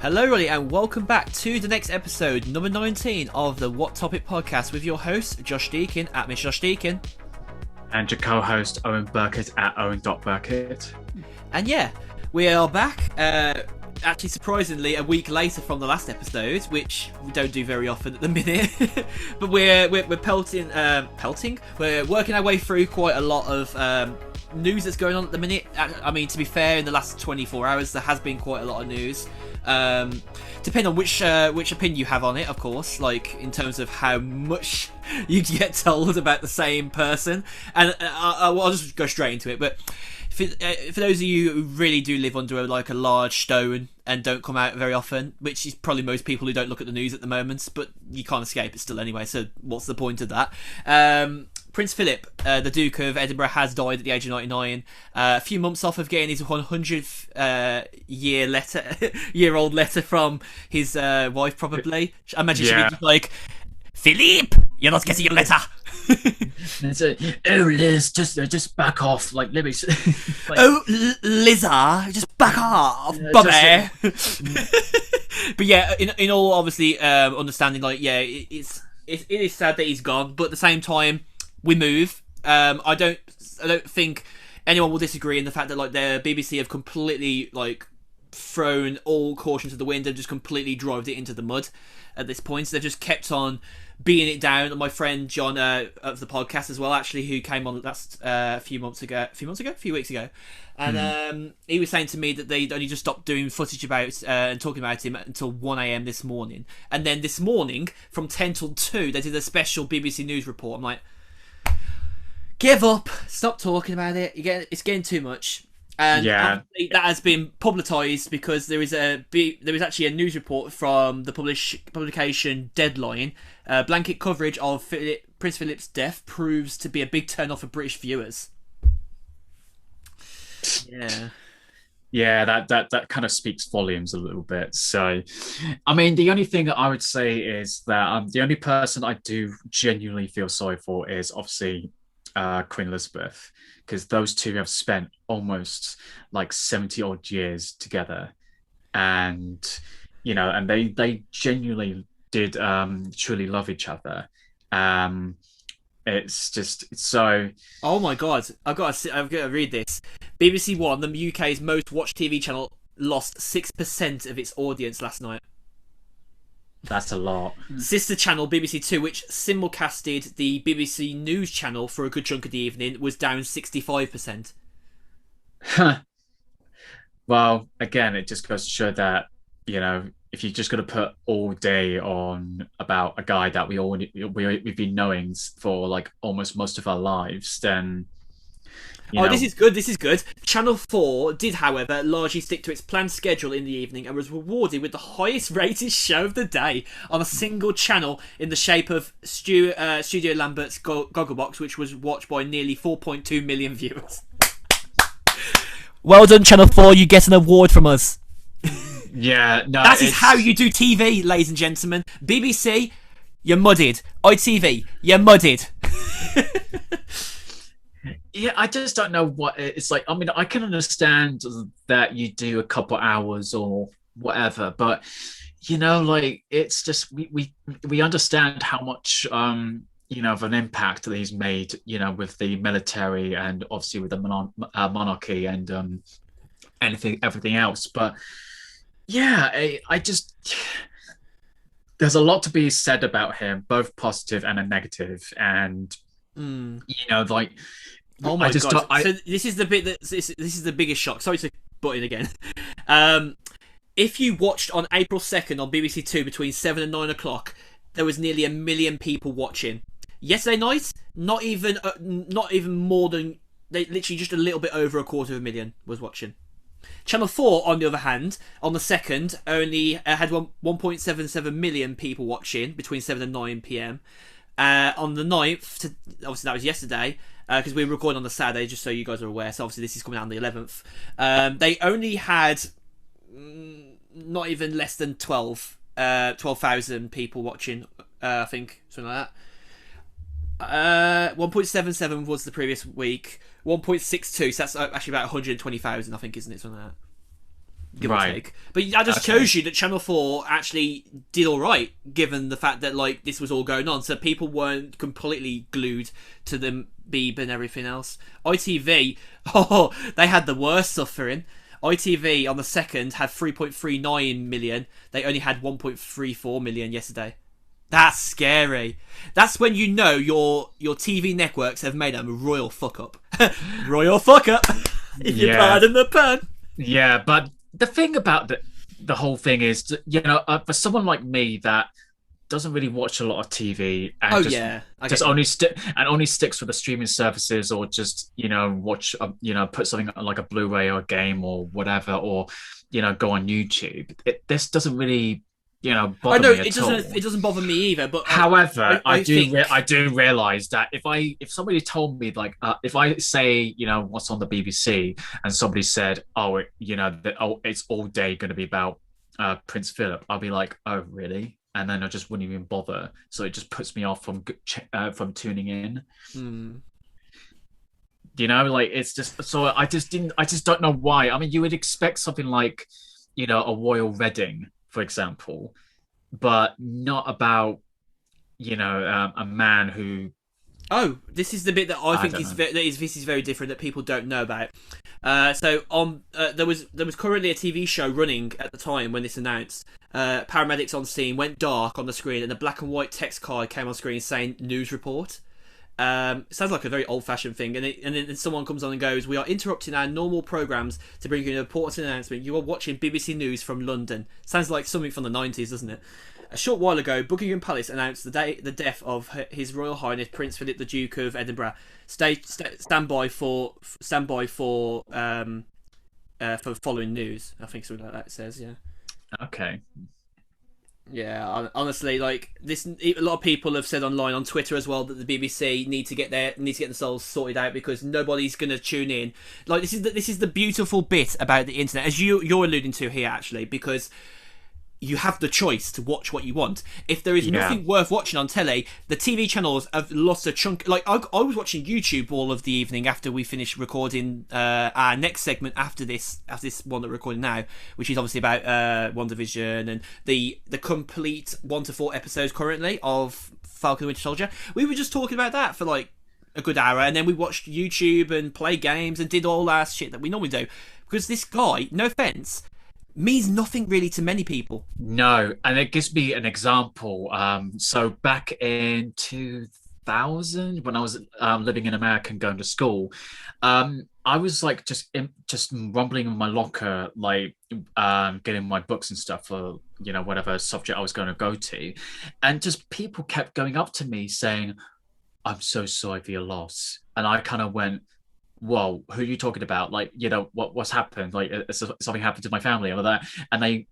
Hello, everybody, and welcome back to the next episode, number 19 of the What Topic podcast with your host, Josh Deakin, at Mr. Josh Deakin. And your co-host, Owen Burkett, at Owen.Burkett. And yeah, we are back, actually surprisingly, a week later from the last episode, which we don't do very often at the minute. But we're pelting? We're working our way through quite a lot of news that's going on at the minute. I mean, to be fair, in the last 24 hours, there has been quite a lot of news. Depending on which opinion you have on it, of course, like in terms of how much you get told about the same person, and I'll just go straight into it. But for those of you who really do live under a large stone and don't come out very often, which is probably most people who don't look at the news at the moment, but you can't escape it still anyway, so what's the point of that? Prince Phillip, the Duke of Edinburgh, has died at the age of 99. A few months off of getting his 100th year-old letter from his wife, probably. I imagine she'd be like, "Philip, you're not getting your letter." And so, oh Liz, just back off, like let me. Liza, just back off, Bobby. But yeah, in all obviously understanding, it is sad that he's gone, but at the same time, we move. I don't think anyone will disagree in the fact that the BBC have completely thrown all caution to the wind and just completely drove it into the mud at this point. So they've just kept on beating it down. And my friend John of the podcast as well, actually, who came on last a few weeks ago, and he was saying to me that they'd only just stopped doing footage about and talking about him until 1 a.m. this morning, and then this morning from 10 till 2 they did a special BBC News report. I'm like, give up, stop talking about it. It's getting too much. And that has been publicised because there is actually a news report from the publication Deadline. Blanket coverage of Prince Philip's death proves to be a big turn off for British viewers. Yeah, that kind of speaks volumes a little bit. So, I mean, the only thing that I would say is that the only person I do genuinely feel sorry for is obviously Queen Elizabeth, because those two have spent almost 70 odd years together, and and they genuinely did truly love each other. It's so. Oh my god! I've got to read this. BBC One, the UK's most watched TV channel, lost 6% of its audience last night. That's a lot. Sister channel BBC Two, which simulcasted the BBC News channel for a good chunk of the evening, was down 65%. Well, again, it just goes to show that if you're just going to put all day on about a guy that we've been knowing for almost most of our lives, then. This is good. Channel 4 did, however, largely stick to its planned schedule in the evening and was rewarded with the highest rated show of the day on a single channel in the shape of Studio Lambert's Gogglebox, which was watched by nearly 4.2 million viewers. Well done, Channel 4. You get an award from us. Yeah, no. That is how you do TV, ladies and gentlemen. BBC, you're muddied. ITV, you're muddied. Yeah, I just don't know what it's like. I mean, I can understand that you do a couple hours or whatever, but it's just we understand how much of an impact that he's made, with the military and obviously with the monarchy and everything else. But yeah, I just there's a lot to be said about him, both positive and a negative, and oh my god! So this is the bit that this is the biggest shock. Sorry to butt in again. If you watched on April 2nd on BBC Two between 7 and 9 o'clock, there was nearly 1 million people watching. Yesterday night, not even more than literally just a little bit over 250,000 was watching. Channel 4, on the other hand, on the 2nd, only had 1.77 million people watching between 7 and 9 p.m. On the 9th, obviously that was yesterday, because we were recording on the Saturday, just so you guys are aware, so obviously this is coming out on the 11th. They only had not even less than 12,000 people watching, I think, something like that. 1.77 was the previous week. 1.62, so that's actually about 120,000, I think, isn't it? Something like that. give or take. But that just shows you that Channel 4 actually did all right, given the fact that like this was all going on, so people weren't completely glued to the Beeb and everything else. ITV, they had the worst suffering. ITV on the 2nd had 3.39 million. They only had 1.34 million yesterday. That's scary. That's when you know your TV networks have made a royal fuck up. Royal fuck up, if you pardon the pun. Yeah, but the thing about the whole thing is, you know, for someone like me that doesn't really watch a lot of TV and only sticks with the streaming services, or just, you know, watch put something like a Blu-ray or a game or whatever, or, you know, go on YouTube. This doesn't really, you know, bother me at all. It doesn't bother me either. But however, I do realize that if somebody told me, like, if I say, you know, what's on the BBC, and somebody said, it's all day going to be about Prince Philip, I'll be like, oh really? And then I just wouldn't even bother. So it just puts me off from tuning in. You know, like, it's just, so I just don't know why. I mean, you would expect something like, you know, a royal wedding, for example, but not about, you know, a man who. Oh, this is the bit that I think this is very different, that people don't know about. So there was currently a TV show running at the time when this announced. Paramedics on scene, went dark on the screen, and a black and white text card came on screen saying "news report." Sounds like a very old-fashioned thing, and then someone comes on and goes, "We are interrupting our normal programmes to bring you an important announcement. You are watching BBC News from London." Sounds like something from the 90s, doesn't it? A short while ago, Buckingham Palace announced the death of His Royal Highness Prince Philip, the Duke of Edinburgh. Stand by for following news. I think something like that it says. Yeah. Okay. Yeah, honestly, like this, a lot of people have said online on Twitter as well that the BBC need to get themselves sorted out, because nobody's going to tune in. Like, this is the beautiful bit about the internet, as you're alluding to here, actually, because you have the choice to watch what you want. If there is nothing worth watching on telly, the TV channels have lost a chunk. Like, I was watching YouTube all of the evening after we finished recording our next segment after this one that we're recording now, which is obviously about WandaVision and the complete 1 to 4 episodes currently of Falcon and Winter Soldier. We were just talking about that for like a good hour, and then we watched YouTube and played games and did all that shit that we normally do, because this guy, no offense, means nothing really to many people. No, and it gives me an example. So back in 2000, when I was living in America and going to school, I was like just rumbling in my locker, like getting my books and stuff for, you know, whatever subject I was going to go to, and just people kept going up to me saying, "I'm so sorry for your loss," and I kind of went, whoa, who are you talking about? Like, you know, what's happened? Like, something happened to my family and all that. And I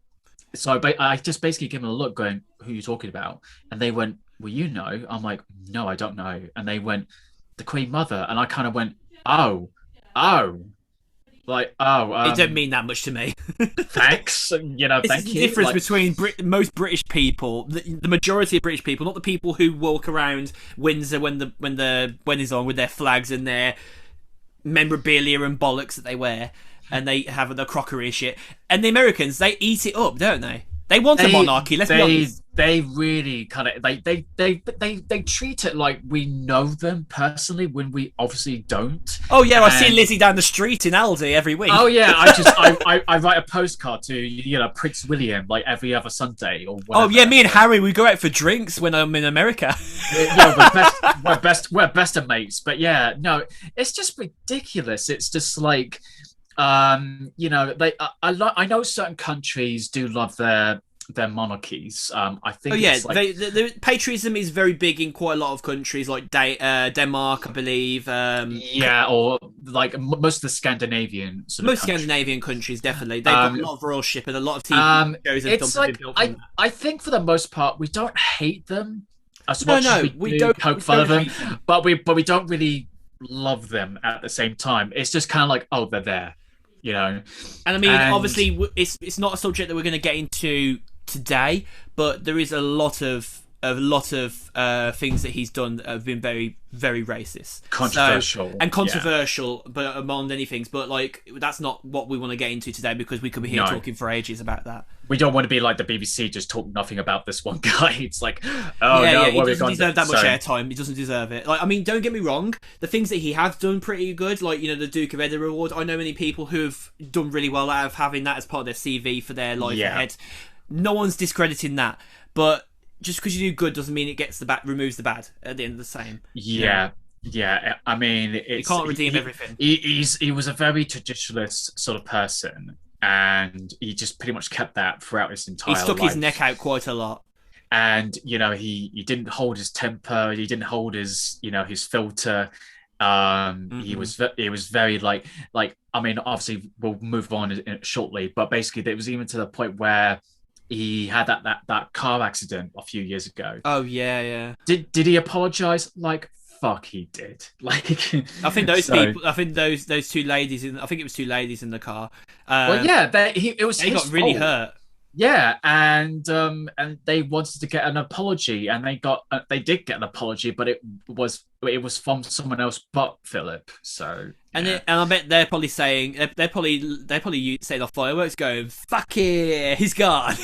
just basically gave them a look going, who are you talking about? And they went, well, you know. I'm like, no, I don't know. And they went, the Queen Mother. And I kind of went, oh. Like, it don't mean that much to me. Thanks. You know, thank you. The difference between most British people, the majority of British people, not the people who walk around Windsor when is on with their flags and their memorabilia and bollocks that they wear, and they have the crockery shit, and the Americans, they eat it up, don't they? They want a monarchy. Let's be honest. They really kind of they treat it like we know them personally, when we obviously don't. Oh yeah, I see Lizzie down the street in Aldi every week. Oh yeah, I write a postcard to, you know, Prince William like every other Sunday or whatever. Oh yeah, me and Harry, we go out for drinks when I'm in America. Yeah, we're best of mates. But yeah, no, it's just ridiculous. It's just like, you know, I know certain countries do love their monarchies. I think. Oh yeah, it's like, the patriotism is very big in quite a lot of countries, like Denmark, I believe. Yeah, or like most of the Scandinavian Scandinavian countries, definitely. They've got a lot of royalship and a lot of TV shows. It's like I think for the most part we don't hate them as much as we don't poke fun of them, but we don't really love them at the same time. It's just kind of like, oh, they're there. You know, and I mean, obviously, it's not a subject that we're going to get into today, but there is a lot of a lot of things that he's done have been very, very racist, controversial, and controversial, but among many things. But like, that's not what we want to get into today, because we could be here talking for ages about that. We don't want to be like the BBC, just talk nothing about this one guy. It's like, he doesn't deserve that much airtime. He doesn't deserve it. Like, I mean, don't get me wrong, the things that he has done pretty good, like, the Duke of Edinburgh Award. I know many people who've done really well out of having that as part of their CV for their life ahead. No one's discrediting that, but just because you do good doesn't mean it gets the bad, removes the bad at the end of the same. Yeah. I mean, you can't redeem everything. He was a very traditionalist sort of person, and he just pretty much kept that throughout his entire life. He stuck his neck out quite a lot. And, he didn't hold his temper. He didn't hold his, his filter. He was very like, I mean, obviously we'll move on shortly, but basically it was even to the point where he had that car accident a few years ago. Oh yeah. Did he apologize? Like, fuck, he did. Like, I think those people. I think those two ladies I think it was two ladies in the car. Well, yeah, they got really hurt. Yeah, and they wanted to get an apology, and they did get an apology, but it was from someone else but Phillip. So and I bet they're probably saying they're probably setting off fireworks, going "fuck it, he's gone."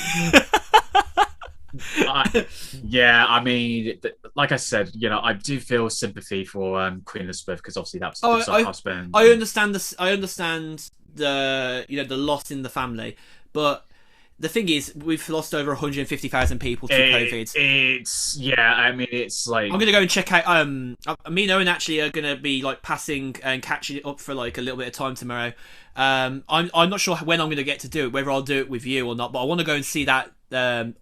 I mean, like I said, I do feel sympathy for Queen Elizabeth, because obviously that was her husband. I understand this. I understand the the loss in the family, but the thing is, we've lost over 150,000 people to COVID. I mean, it's like, I'm gonna go and check out. Me and Owen actually are gonna be like passing and catching it up for like a little bit of time tomorrow. I'm not sure when I'm gonna get to do it, whether I'll do it with you or not, but I want to go and see that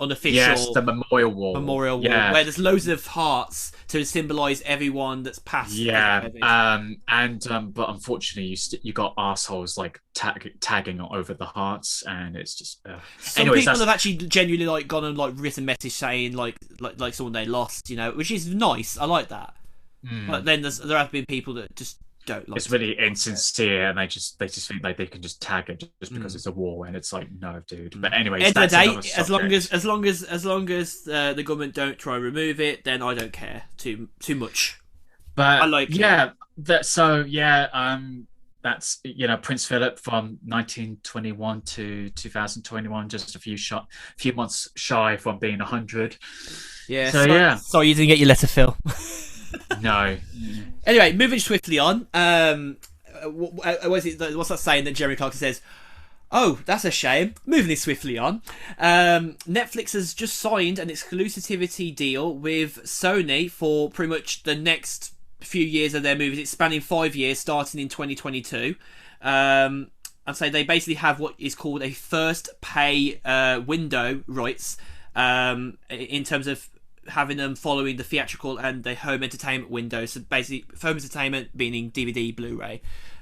unofficial the memorial wall where there's loads of hearts to symbolise everyone that's passed. But unfortunately you got assholes like tagging over the hearts, and it's just some people have actually genuinely like gone and like written message saying like someone they lost, which is nice. I like that. But then there have been people that just don't like it's really insincere, and they just think like they can just tag it just because it's a war, and it's like, no, dude. But anyway, end of the day, as long as the government don't try and remove it, then I don't care too much. But I like that's Prince Philip from 1921 to 2021, just a few months shy from being 100. Yeah. Sorry you didn't get your letter, Phil. No. Anyway, moving swiftly on. What's that saying that Jeremy Clarkson says? Oh, that's a shame. Moving swiftly on. Netflix has just signed an exclusivity deal with Sony for pretty much the next few years of their movies. It's spanning 5 years, starting in 2022. And so they basically have what is called a first pay window rights in terms of having them following the theatrical and the home entertainment window. So basically, home entertainment meaning DVD, Blu-ray,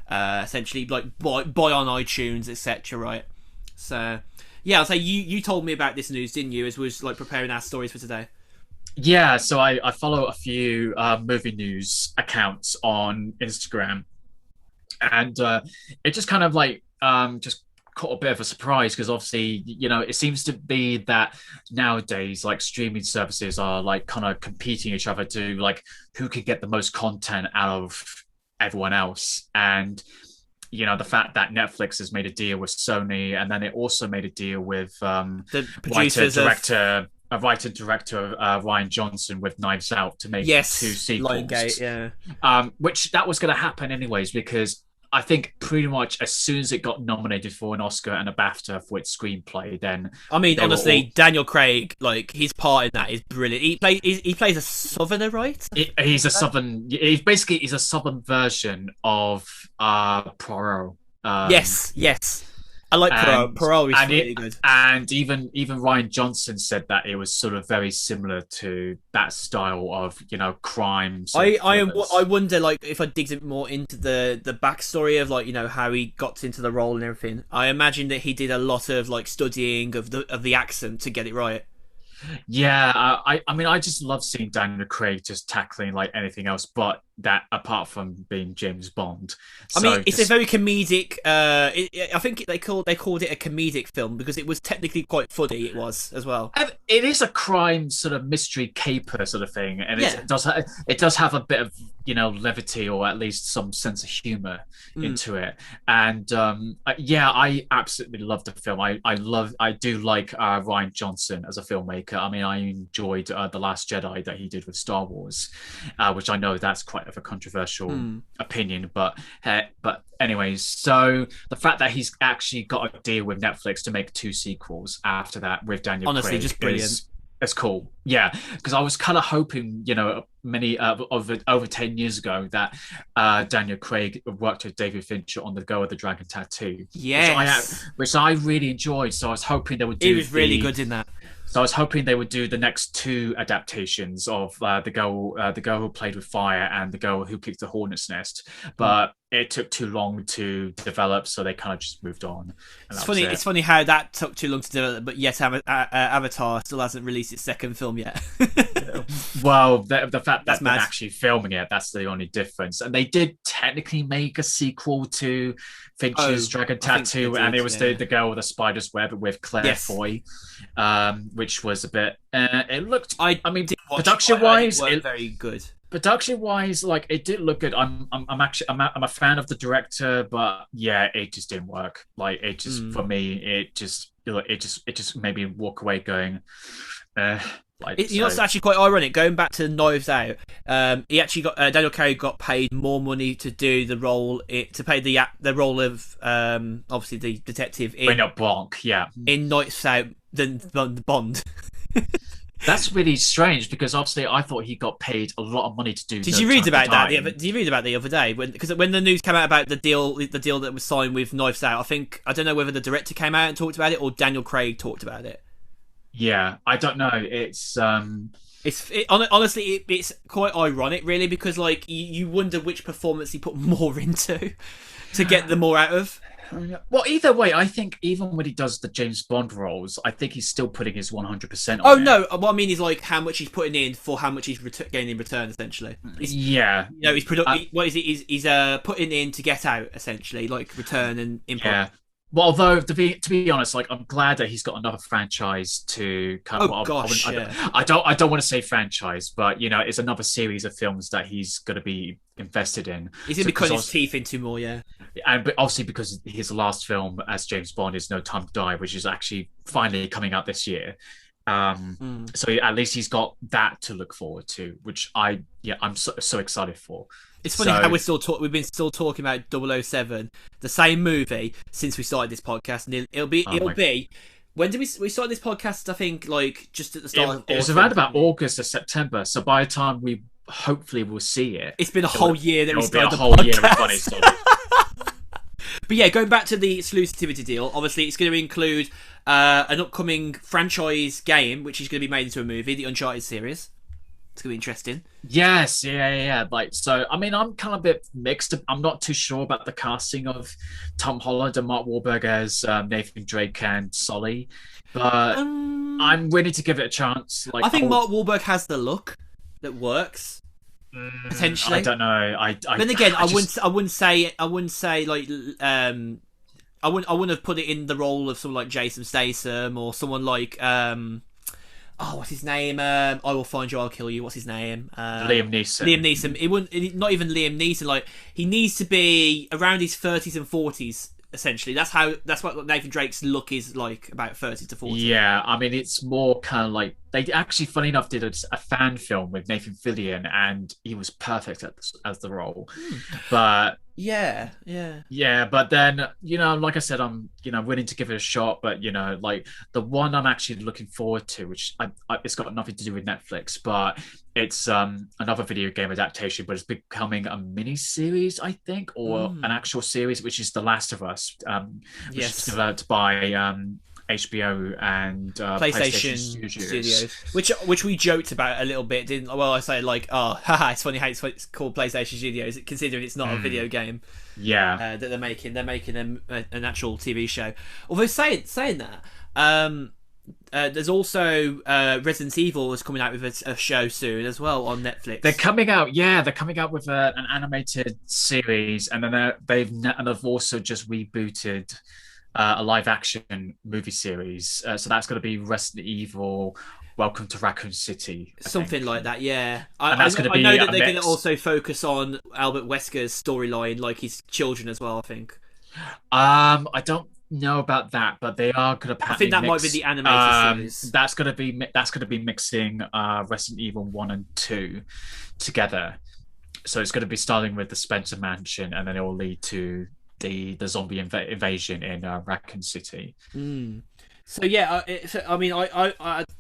essentially like buy on iTunes, etc. Right? So yeah, I'll say you told me about this news, didn't you? As we was like preparing our stories for today. Yeah, so I follow a few movie news accounts on Instagram, and it just kind of like just caught a bit of a surprise, because obviously it seems to be that nowadays like streaming services are like kind of competing each other to like who could get the most content out of everyone else. And the fact that Netflix has made a deal with Sony, and then it also made a deal with the producers writer director Ryan Johnson with Knives Out to make 2 sequels. Liongate, which that was going to happen anyways, because I think pretty much as soon as it got nominated for an Oscar and a BAFTA for its screenplay, then I mean, honestly, Daniel Craig, like his part in that is brilliant. He plays a Southerner, right? He's a Southern. He's a Southern version of Poirot. Yes. I like Poirot. Poirot is really good. And even Ryan Johnson said that it was sort of very similar to that style of crime. I wonder, like, if I digged it more into the backstory of like how he got into the role and everything. I imagine that he did a lot of like studying of the accent to get it right. Yeah, I mean, I just love seeing Daniel Craig just tackling like anything else but that apart from being James Bond. I mean, it's a very comedic. I think they called it a comedic film because it was technically quite funny. It was as well. And it is a crime sort of mystery caper sort of thing, and Yeah. it does have a bit of levity or at least some sense of humor into it. And I absolutely love the film. I do like Rian Johnson as a filmmaker. I mean, I enjoyed The Last Jedi that he did with Star Wars, which I know that's quite of a controversial opinion, but anyways, so the fact that he's actually got a deal with Netflix to make 2 sequels after that with Daniel Craig just brilliant. It's cool, yeah, because I was kind of hoping, many over 10 years ago that Daniel Craig worked with David Fincher on The Girl with the Dragon Tattoo, which I really enjoyed. So I was hoping they would do. He was really good in that. So I was hoping they would do the next 2 adaptations of the girl who played with fire and the girl who kicked the hornet's nest, but it took too long to develop, so they kind of just moved on. It's funny. It's funny how that took too long to develop, but yet Avatar still hasn't released its second film yet. Well, the fact that they're actually filming it—that's the only difference. And they did technically make a sequel to Fincher's Dragon Tattoo, and it was the girl with the spider's web with Claire Foy, which was a bit. It looked. I mean, production-wise, it very good. Production-wise, like it did look good. I'm a fan of the director, but yeah, it just didn't work. Like it just for me, it just made me walk away going. It's actually quite ironic. Going back to Knives Out, he actually got Daniel Craig got paid more money to do the role, to play the role of obviously the detective in Blanc, in Knives Out than Bond. That's really strange because obviously I thought he got paid a lot of money to do. Did you read about that? Did you read about the other day because when the news came out about the deal that was signed with Knives Out? I don't know whether the director came out and talked about it or Daniel Craig talked about it. Yeah, I don't know. It's honestly, it's quite ironic, really, because like you wonder which performance he put more into to get the more out of. Well, either way, I think even when he does the James Bond roles, I think he's still putting his 100% on. Oh no, what I mean is like how much he's putting in for how much he's getting in return. Essentially, he's what is it? He's putting in to get out, essentially, like return and input. Yeah. Well, although to be honest, like I'm glad that he's got another franchise to kind of. I don't want to say franchise, but it's another series of films that he's going to be invested in. He's going to be cutting his teeth into more, but obviously because his last film as James Bond is No Time to Die, which is actually finally coming out this year. So at least he's got that to look forward to, which I'm so excited for. It's funny how we've been still talking about 007, the same movie, since we started this podcast, and it'll be. When did we start this podcast? I think like just at the start. It was around about August or September. So by the time we hopefully will see it, it's been a whole year that we started the podcast. But yeah, going back to the exclusivity deal, obviously it's going to include an upcoming franchise game, which is going to be made into a movie, the Uncharted series. It's going to be interesting. Yes, yeah. Like, so, I mean, I'm kind of a bit mixed. I'm not too sure about the casting of Tom Holland and Mark Wahlberg as Nathan Drake and Sully, but I'm willing to give it a chance. Like, I think Mark Wahlberg has the look that works. Potentially, I don't know. Then again, I wouldn't say like I wouldn't have put it in the role of someone like Jason Statham or someone like what's his name? I Will Find You, I'll Kill You. What's his name? Liam Neeson. Liam Neeson. It wouldn't. Not even Liam Neeson. Like he needs to be around his 30s and 40s. Essentially, that's what Nathan Drake's look is like, about 30 to 40. Yeah, I mean, it's more kind of like they actually, funny enough, did a fan film with Nathan Fillion, and he was perfect as the role. But yeah. But then like I said, I'm willing to give it a shot. But like the one I'm actually looking forward to, which it's got nothing to do with Netflix, but it's another video game adaptation, but it's becoming a mini series, I think, or an actual series, which is The Last of Us, which is developed by HBO and PlayStation Studios, which we joked about a little bit, didn't? Well, I say like, it's funny how it's called PlayStation Studios, considering it's not a video game. Yeah, that they're making an actual TV show. Although saying that, There's also Resident Evil is coming out with a show soon as well on Netflix. They're coming out, yeah. They're coming out with an animated series, and then they've also just rebooted a live action movie series. So that's going to be Resident Evil: Welcome to Raccoon City, Something like that, yeah. And that's going to be. I know that they're going to also focus on Albert Wesker's storyline, like his children as well. I think. I don't know about that, but they are going to. I think that might be the animated series. That's going to be mixing Resident Evil 1 and 2 together. So it's going to be starting with the Spencer Mansion, and then it will lead to the zombie invasion in Raccoon City. So yeah, I mean,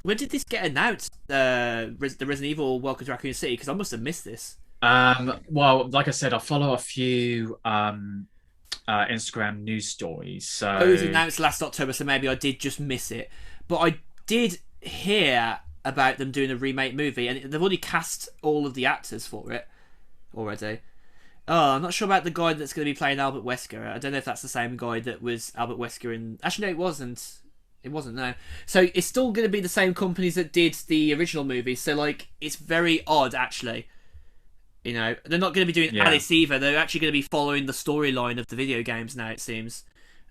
when did this get announced? The Resident Evil Welcome to Raccoon City, because I must have missed this. Well, like I said, I follow a few Instagram news stories. So it was announced last October, so maybe I did just miss it. But I did hear about them doing a remake movie, and they've already cast all of the actors for it already. Oh, I'm not sure about the guy that's going to be playing Albert Wesker. I don't know if that's the same guy that was Albert Wesker in... Actually, no, it wasn't. It wasn't, no. So it's still going to be the same companies that did the original movie. So, like, it's very odd, actually. You know, they're not going to be doing Alice either. They're actually going to be following the storyline of the video games now, it seems.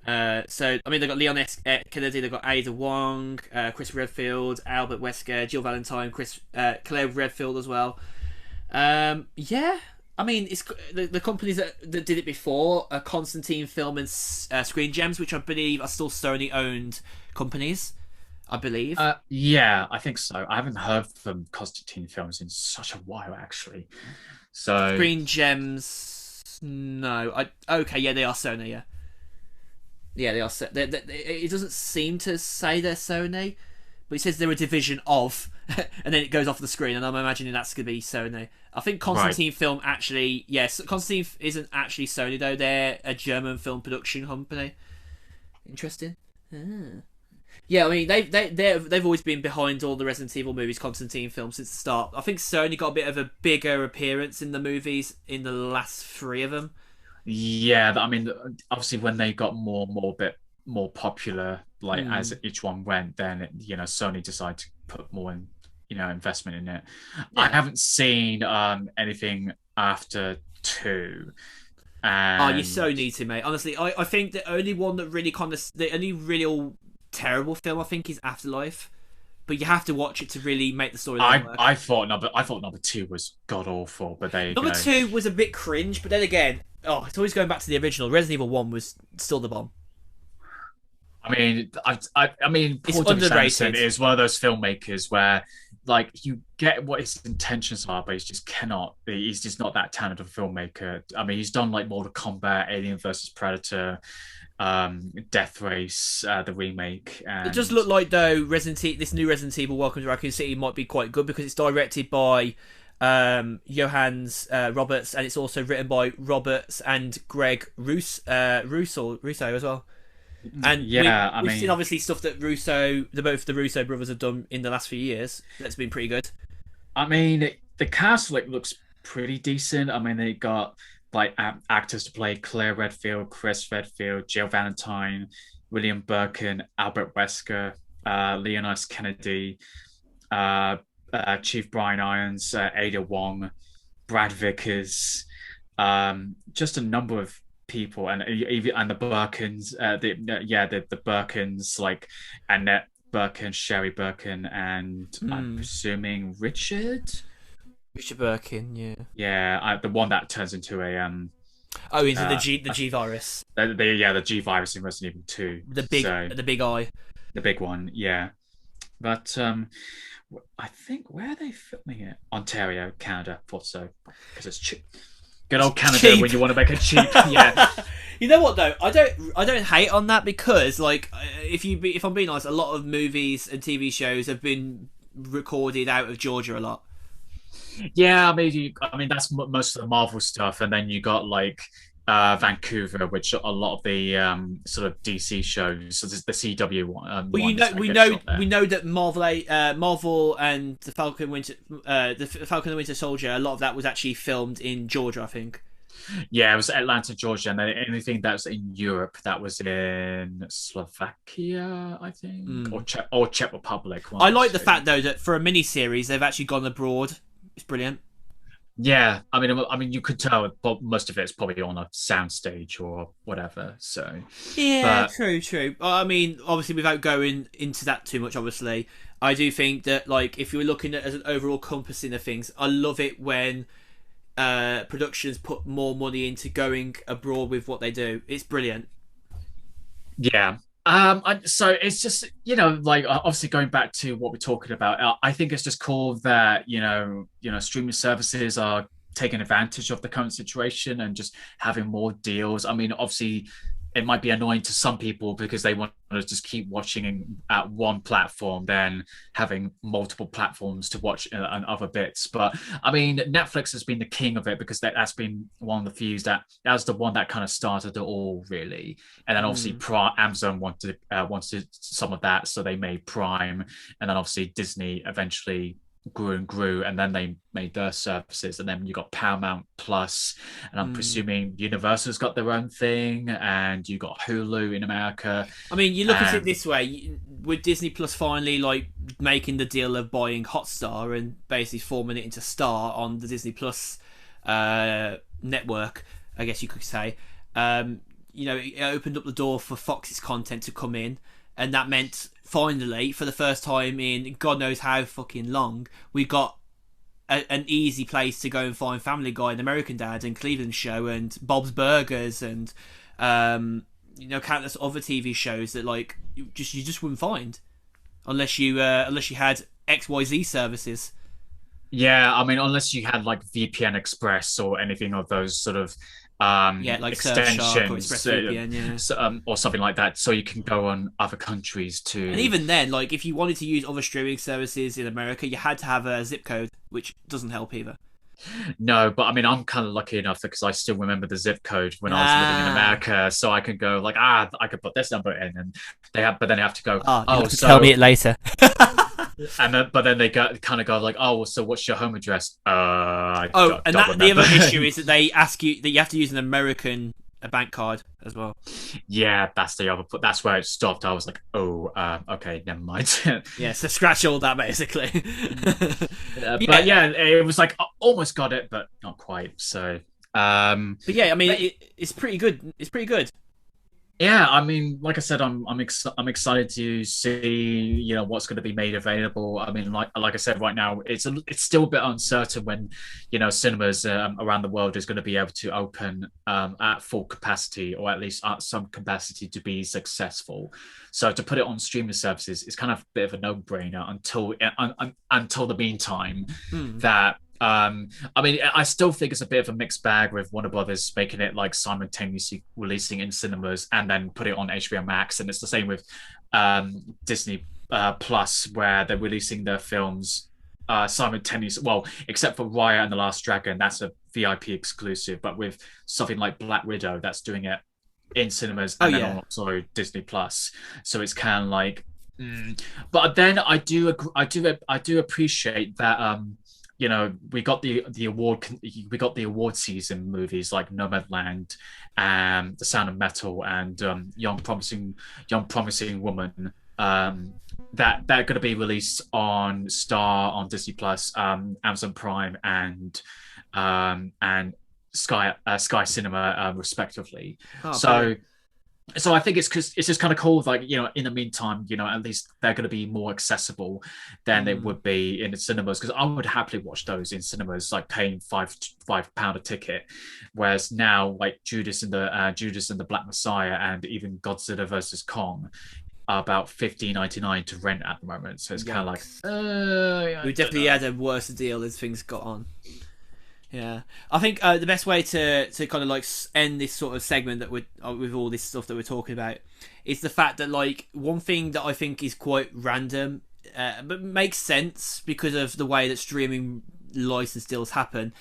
So, I mean, they've got Leon S. Kennedy, they've got Ada Wong, Chris Redfield, Albert Wesker, Jill Valentine, Claire Redfield as well. Yeah, I mean, it's the companies that did it before, Constantine Film and Screen Gems, which I believe are still Sony-owned companies, I believe. Yeah, I think so. I haven't heard from Constantine Films in such a while, actually. So Screen Gems, no. Okay, yeah, they are Sony, yeah. Yeah, they are. It doesn't seem to say they're Sony, but it says they're a division of, and then it goes off the screen, and I'm imagining that's going to be Sony. I think Constantine Film actually, yes, Constantine isn't actually Sony though. They're a German film production company. Interesting. Yeah, I mean they've always been behind all the Resident Evil movies, Constantine Film, since the start. I think Sony got a bit of a bigger appearance in the movies in the last 3 of them. Yeah, I mean, obviously when they got bit more popular, like as each one went, then Sony decided to put more in, investment in it. Yeah. I haven't seen anything after 2. And... Oh, you so need to, mate. Honestly, I think the only one that really the only real terrible film I think is Afterlife, but you have to watch it to really make the story work. I thought number 2 was god awful, but number 2 was a bit cringe, but then again, it's always going back to the original. Resident Evil 1 was still the bomb. I mean, it's Paul W. underrated. Sanderson is one of those filmmakers where, like, you get what his intentions are, but he's just not that talented of a filmmaker. I mean, he's done like Mortal Kombat, Alien vs Predator, Death Race, the remake. And... It does look like though this new Resident Evil Welcome to Raccoon City might be quite good because it's directed by Johannes Roberts, and it's also written by Roberts and Greg Russo as well. And we've seen obviously stuff that both the Russo brothers have done in the last few years. That's been pretty good. I mean, the cast looks pretty decent. I mean, they got like actors to play Claire Redfield, Chris Redfield, Jill Valentine, William Birkin, Albert Wesker, Leon S. Kennedy, Chief Brian Irons, Ada Wong, Brad Vickers, just a number of people, and the Birkins, the Birkins, like Annette Birkin, Sherry Birkin, and I'm presuming Richard Birkin, the one that turns into a the G virus, the G virus in Resident Evil 2, the big eye, the big one, but I think, where are they filming it? Ontario, Canada. Thought so, because it's cheap. Good old Canada, cheap. When you want to make it cheap. Yeah. You know what though? I don't hate on that, because like if I'm being honest, a lot of movies and TV shows have been recorded out of Georgia a lot. Yeah, I mean that's most of the Marvel stuff, and then you got like Vancouver, which a lot of the sort of DC shows, so there's the CW one. Well, we know that Marvel and the Falcon and the Winter Soldier, a lot of that was actually filmed in Georgia, I think. Yeah, it was Atlanta, Georgia, and then anything that's in Europe that was in Slovakia, I think, Mm. Or Czech Republic, one I of the like the two. fact though that for a mini series they've actually gone abroad. It's brilliant. Yeah, I mean, you could tell most of it's probably on a soundstage or whatever. So, Yeah, but true, true. I mean, obviously, without going into that too much, obviously, I do think that, like, if you're looking at as an overall compassing of things, I love it when productions put more money into going abroad with what they do. It's brilliant. yeah. So it's just, like obviously going back to what we're talking about, I think it's just cool that, streaming services are taking advantage of the current situation and just having more deals. I mean, obviously it might be annoying to some people because they want to just keep watching at one platform, then having multiple platforms to watch and other bits. But I mean, Netflix has been the king of it because that's been one of the few that was the one that kind of started it all, really. And then obviously Mm. Amazon wanted some of that, so they made Prime, and then obviously Disney eventually grew and grew, and then they made their services, and then you got Paramount Plus, and I'm Mm. presuming Universal's got their own thing, and you got Hulu in America, I mean, you look at it and this way: with Disney Plus finally like making the deal of buying Hotstar and basically forming it into Star on the Disney Plus network, I guess you could say. It opened up the door for Fox's content to come in, and that meant finally, for the first time in God knows how fucking long, we got an easy place to go and find Family Guy and American Dad and Cleveland Show and Bob's Burgers and countless other TV shows that like you just wouldn't find unless you had XYZ services. yeah, I mean, unless you had like VPN Express or anything of those sort of Yeah, like Surfshark or extensions, ExpressVPN, yeah. or something like that, so you can go on other countries And to. even then, like if you wanted to use other streaming services in America, you had to have a zip code, which doesn't help either. No, but I mean, I'm kind of lucky enough because I still remember the zip code when I was living in Ah, America, so I could go like, I could put this number in, and but then they have to go, you oh, have to tell me so, it later. but then they kind of go like, oh, well, so what's your home address? I Oh, and don't that the remember. other issue is that they ask you that you have to use an American bank card as well. Yeah, that's the other. That's where it stopped. I was like, oh, okay, never mind. Yeah, so scratch all that basically. But Yeah, yeah, it was like I almost got it, but not quite. So, but yeah, I mean, but it's pretty good. It's pretty good. yeah, I mean, like I said, I'm excited to see what's going to be made available. I mean, like I said, right now it's still a bit uncertain when cinemas around the world is going to be able to open at full capacity or at least at some capacity to be successful. So to put it on streaming services is kind of a bit of a no-brainer until the meantime Hmm. that I mean, I still think it's a bit of a mixed bag with Warner Brothers making it like simultaneously releasing in cinemas and then put it on HBO Max, and it's the same with Disney Plus, where they're releasing their films simultaneously. Well, except for Raya and the Last Dragon, that's a VIP exclusive, but with something like Black Widow, that's doing it in cinemas Oh and then yeah. also Disney Plus. So it's kind of like, but then I do appreciate that we got the award season movies like Nomadland and The Sound of Metal and Young Promising Woman that they're going to be released on Star, on Disney Plus, Amazon Prime, and Sky Cinema, respectively. Oh, brilliant. So so I think it's because it's just kind of cool. Like in the meantime, at least they're going to be more accessible than they Hmm. would be in the cinemas. Because I would happily watch those in cinemas, like paying £5 a ticket. Whereas now, like Judas and the Black Messiah, and even Godzilla versus Kong, are about 15.99 to rent at the moment. So it's kind of like, Yikes. I We don't definitely know. had a worse deal as things got on. Yeah, I think the best way to kind of like end this sort of segment that we're with all this stuff that we're talking about is the fact that like one thing that I think is quite random, but makes sense because of the way that streaming license deals happen.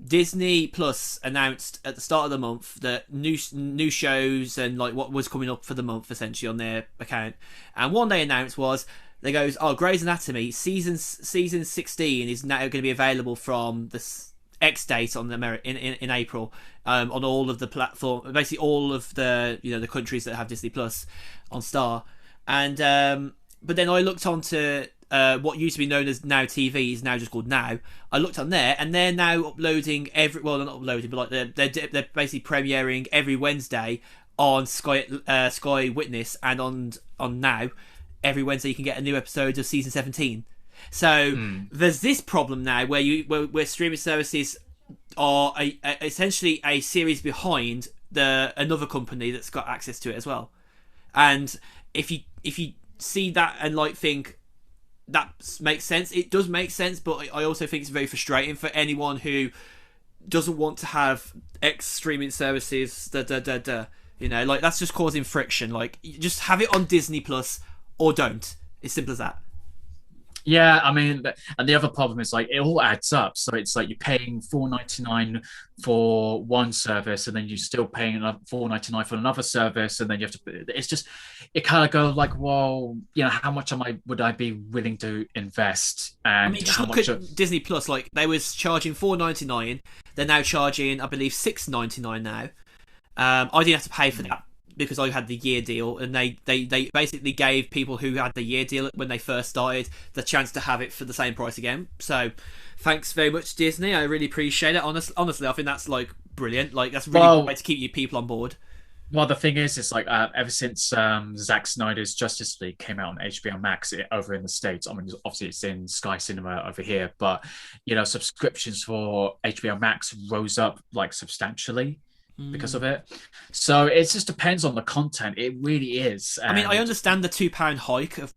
Disney Plus announced at the start of the month that new shows and like what was coming up for the month essentially on their account, and one they announced was they goes, oh, Grey's Anatomy season 16 is now going to be available from the X date on in April on all of the platform, basically all of the the countries that have Disney Plus on Star, and but then I looked onto what used to be known as Now TV is now just called Now. I looked on there, and they're now uploading they're not uploading, but like they're basically premiering every Wednesday on Sky Witness, and on Now every Wednesday you can get a new episode of season 17. So there's this problem now where streaming services are essentially a series behind another company that's got access to it as well. And if you see that and like think that makes sense, it does make sense, but I also think it's very frustrating for anyone who doesn't want to have X streaming services. Like that's just causing friction. Like, you just have it on Disney Plus or don't. It's simple as that. Yeah, I mean, and the other problem is like it all adds up. So it's like you're paying $4.99 for one service, and then you're still paying another $4.99 for another service, and then you have to. It's just, it kind of goes like, well, how much would I be willing to invest? And I mean, just look at Disney Plus. Like, they was charging $4.99. They're now charging, I believe, $6.99 now. I didn't have to pay for that, because I had the year deal, and they basically gave people who had the year deal when they first started the chance to have it for the same price again. So thanks very much, Disney. I really appreciate it. Honestly, I think that's like brilliant. Like, that's really good way to keep your people on board. Well, the thing is, it's like ever since Zack Snyder's Justice League came out on HBO Max over in the States. I mean, obviously it's in Sky Cinema over here, but subscriptions for HBO Max rose up like substantially because of it. So it just depends on the content. It really is. I mean, I understand the £2 hike of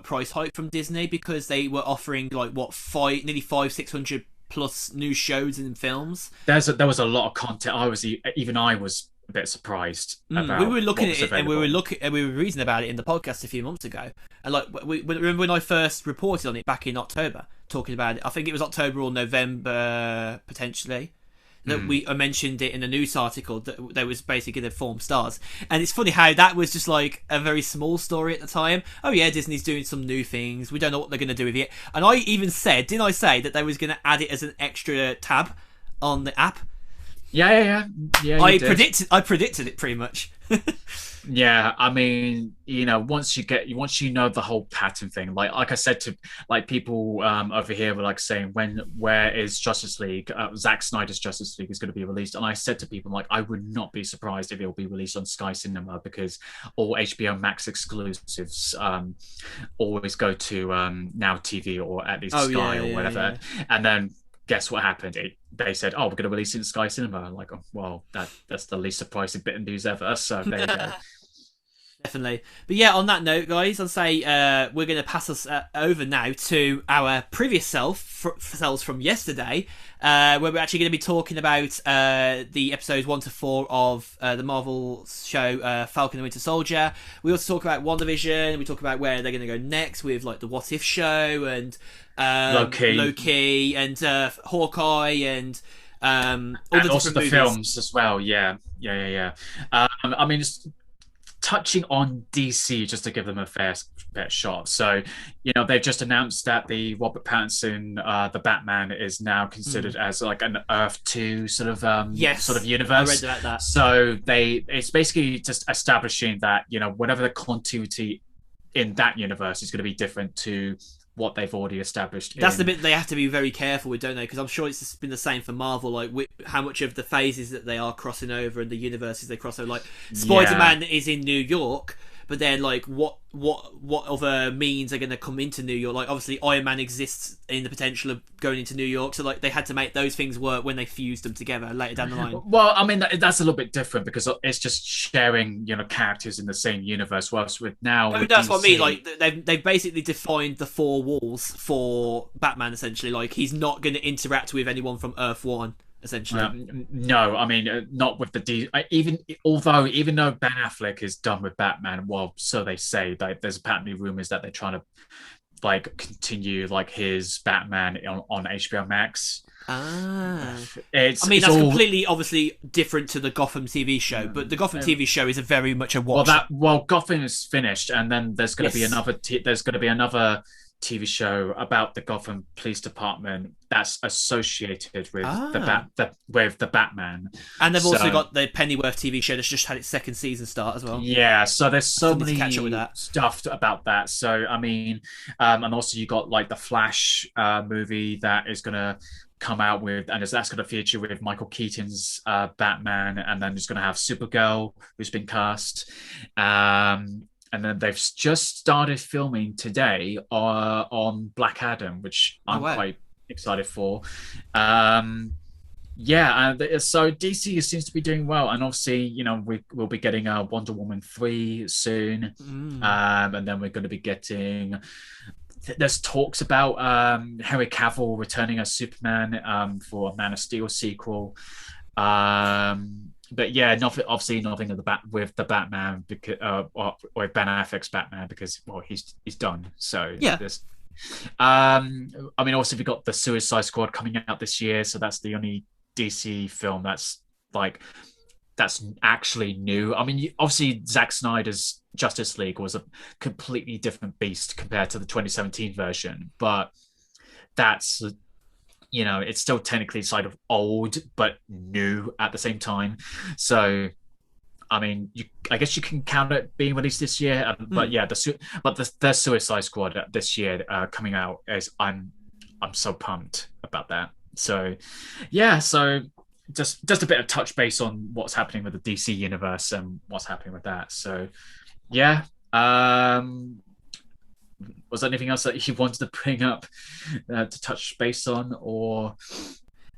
price hike from Disney, because they were offering like nearly 600 plus new shows and films. There was a lot of content. I was a bit surprised about. We were looking at it, and we were reasoning about it in the podcast a few months ago. And like, remember when I first reported on it back in October, talking about it. I think it was October or November potentially. That I mentioned it in a news article that there was basically going to form stars. And it's funny how that was just like a very small story at the time. Oh yeah, Disney's doing some new things. We don't know what they're going to do with it. And I even said, didn't I say that they was going to add it as an extra tab on the app? Yeah. I predicted it pretty much. Yeah, I mean, once you know the whole pattern thing, like I said to like people over here were like saying, where is Justice League? Zack Snyder's Justice League is going to be released, and I said to people like, I would not be surprised if it will be released on Sky Cinema, because all HBO Max exclusives always go to Now TV, or at least Sky or whatever, and then. Guess what happened? They said, "Oh, we're going to release it in Sky Cinema." I'm like, oh, well, that's the least surprising bit of news ever. So there you go. Definitely. But yeah, on that note, guys, I'll say we're going to pass us over now to our previous selves from yesterday, where we're actually going to be talking about the episodes 1 to 4 of the Marvel show Falcon and Winter Soldier. We also talk about WandaVision. We talk about where they're going to go next with like the What If show and Loki and Hawkeye and also the films as well. Yeah. I mean, it's touching on DC just to give them a fair shot. So, they've just announced that the Robert Pattinson, the Batman, is now considered as like an Earth 2 sort of sort of universe. I read about that. So it's basically just establishing that whatever the continuity in that universe is going to be different to what they've already established. That's the bit they have to be very careful with, don't they? Because I'm sure it's just been the same for Marvel, like how much of the phases that they are crossing over and the universes they cross over. Like Spider-Man is in New York, but then like what other means are going to come into New York? Like obviously Iron Man exists in the potential of going into New York, so like they had to make those things work when they fused them together later down the line. Well, I mean that's a little bit different because it's just sharing characters in the same universe. Whilst with now, that's what I mean. Like they've basically defined the 4 walls for Batman. Essentially, like he's not going to interact with anyone from Earth 1. Essentially, no. I mean, not with the even though Ben Affleck is done with Batman. Well, so they say. That there's apparently rumors that they're trying to like continue like his Batman on HBO Max. That's completely obviously different to the Gotham TV show, but the Gotham TV show is very much a watch. Gotham is finished, and then there's going to be another. There's going to be another TV show about the Gotham Police Department that's associated with the Batman. And they've also So got the Pennyworth TV show that's just had its second season start as well. yeah, so there's I so still need to catch up with many that. stuff about that. So I mean, and also you got like the Flash movie that is gonna come out with, and that's gonna feature with Michael Keaton's Batman, and then it's gonna have Supergirl who's been cast. And then they've just started filming today on Black Adam, which I'm wow. quite excited for. Yeah, and so DC seems to be doing well, and obviously, you know, we'll be getting a Wonder Woman 3 soon, and then we're going to be getting. There's talks about Henry Cavill returning as Superman for a Man of Steel sequel. But yeah, obviously nothing of with the Batman because or Ben Affleck's Batman because well he's done. So yeah. I mean, also we got the Suicide Squad coming out this year, so that's the only DC film that's actually new. I mean, obviously Zack Snyder's Justice League was a completely different beast compared to the 2017 version, but that's, you know, it's still technically sort of old but new at the same time. So I mean, I guess you can count it being released this year, but yeah, the Suicide Squad this year coming out is I'm so pumped about that. So yeah, so just a bit of touch base on what's happening with the DC universe and what's happening with that. So yeah, was there anything else that you wanted to bring up to touch base on, or?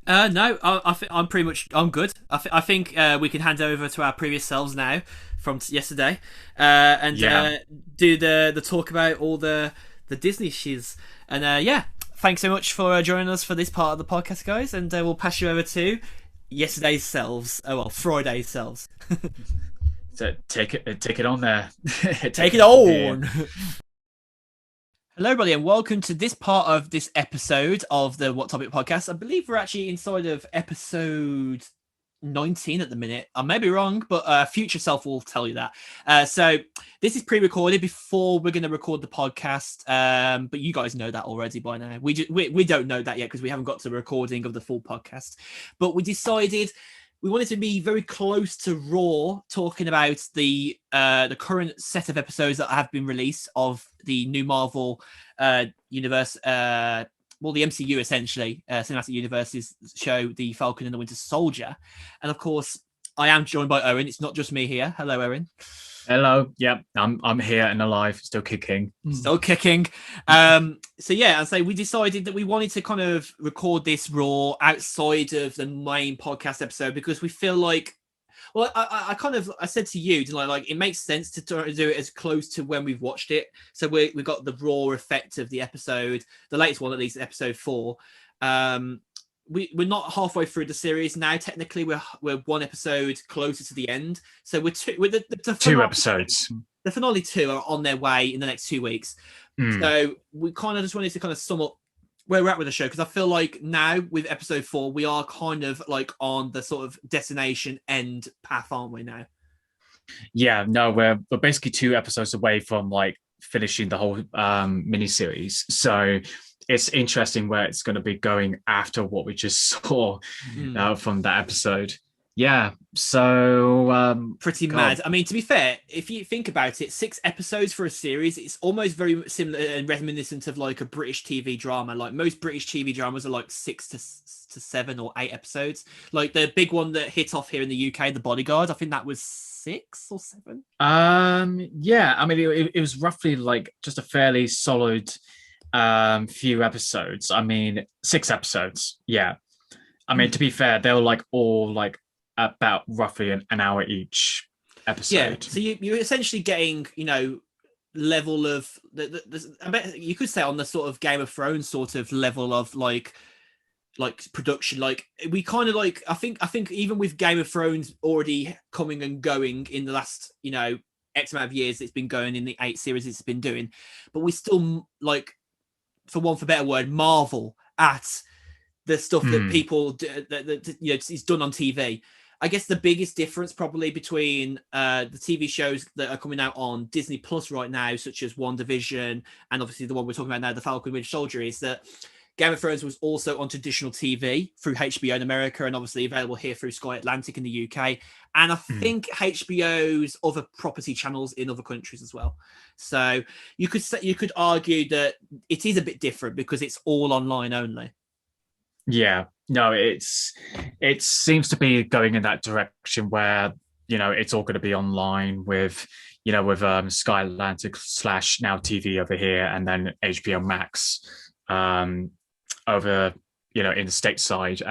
No, I'm pretty much I'm good. I think we can hand over to our previous selves now from yesterday, and do the talk about all the Disney shiz. And yeah, thanks so much for joining us for this part of the podcast, guys. And we'll pass you over to yesterday's selves. Oh well, Friday's selves. So take it on there. Take it on. Hello, everybody, and welcome to this part of this episode of the What Topic podcast. I believe we're actually inside of episode 19 at the minute. I may be wrong, but future self will tell you that. So this is pre-recorded before we're going to record the podcast, but you guys know that already by now. We don't know that yet because we haven't got to the recording of the full podcast. But we decided we wanted to be very close to Raw, talking about the current set of episodes that have been released of the new Marvel universe, the MCU essentially, Cinematic Universe's show, The Falcon and the Winter Soldier. And of course, I am joined by Owen. It's not just me here. Hello, Owen. Hello. Yeah, I'm here and alive, still kicking. Still kicking. So yeah, and so we decided that we wanted to kind of record this Raw outside of the main podcast episode because we feel like, well, I said to you, like it makes sense to do it as close to when we've watched it. So we got the Raw effect of the episode, the latest one at least, episode 4. We're not halfway through the series now. Technically, we're one episode closer to the end. So we're the 2 episodes. The finale 2 are on their way in the next 2 weeks. So we kind of just wanted to kind of sum up where we're at with the show, because I feel like now with episode 4, we are kind of like on the sort of destination end path, aren't we now? Yeah, no, we're basically 2 episodes away from like finishing the whole miniseries. So it's interesting where it's going to be going after what we just saw from that episode. Yeah, so pretty mad. I mean, to be fair, if you think about it, 6 episodes for a series, it's almost very similar and reminiscent of like a British TV drama. Like most British TV dramas are like 6 to 7 or 8 episodes. Like the big one that hit off here in the UK, The Bodyguard, I think that was 6 or 7. Yeah, I mean, it was roughly like just a fairly solid few episodes. I mean, 6 episodes. Yeah, I mean, to be fair, they were like all like about roughly an hour each episode. Yeah, so you're essentially getting, you know, level of I bet you could say on the sort of Game of Thrones sort of level of like production. Like we kind of like I think even with Game of Thrones already coming and going in the last, you know, X amount of years it's been going in the 8 series it's been doing, but we still, like, for want of a better word, marvel at the stuff that people do, that you know, is done on TV. I guess the biggest difference probably between the TV shows that are coming out on Disney Plus right now, such as WandaVision and obviously the one we're talking about now, the Falcon Winter Soldier, is that Game of Thrones was also on traditional TV through HBO in America and obviously available here through Sky Atlantic in the UK. And I think HBO's other property channels in other countries as well. So you could argue that it is a bit different because it's all online only. Yeah, no, it seems to be going in that direction where, you know, it's all going to be online with, you know, with Sky Atlantic / Now TV over here, and then HBO Max over, you know, in the stateside.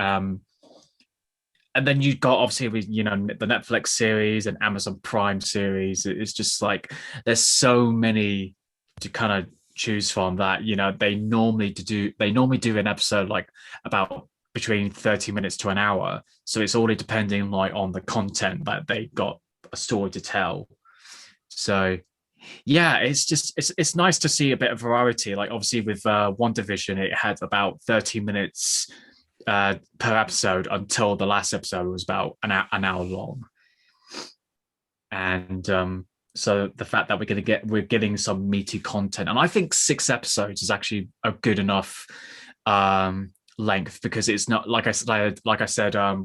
And then you've got obviously with, you know, the Netflix series and Amazon Prime series. It's just like there's so many to kind of choose from that, you know, they normally do an episode like about between 30 minutes to an hour. So it's all depending like on the content that they got a story to tell. So yeah, it's nice to see a bit of variety. Like obviously with WandaVision, it had about 30 minutes per episode until the last episode was about an hour long. And so the fact that we're getting some meaty content, and I think 6 episodes is actually a good enough length, because it's not like I said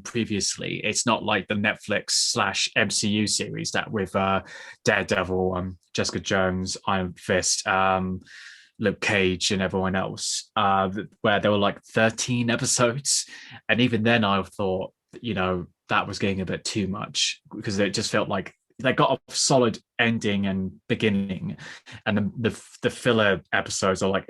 previously, it's not like the Netflix / MCU series that with Daredevil, Jessica Jones, Iron Fist, Luke Cage, and everyone else, where there were like 13 episodes, and even then I thought, you know, that was getting a bit too much, because it just felt like they got a solid ending and beginning, and the filler episodes are like,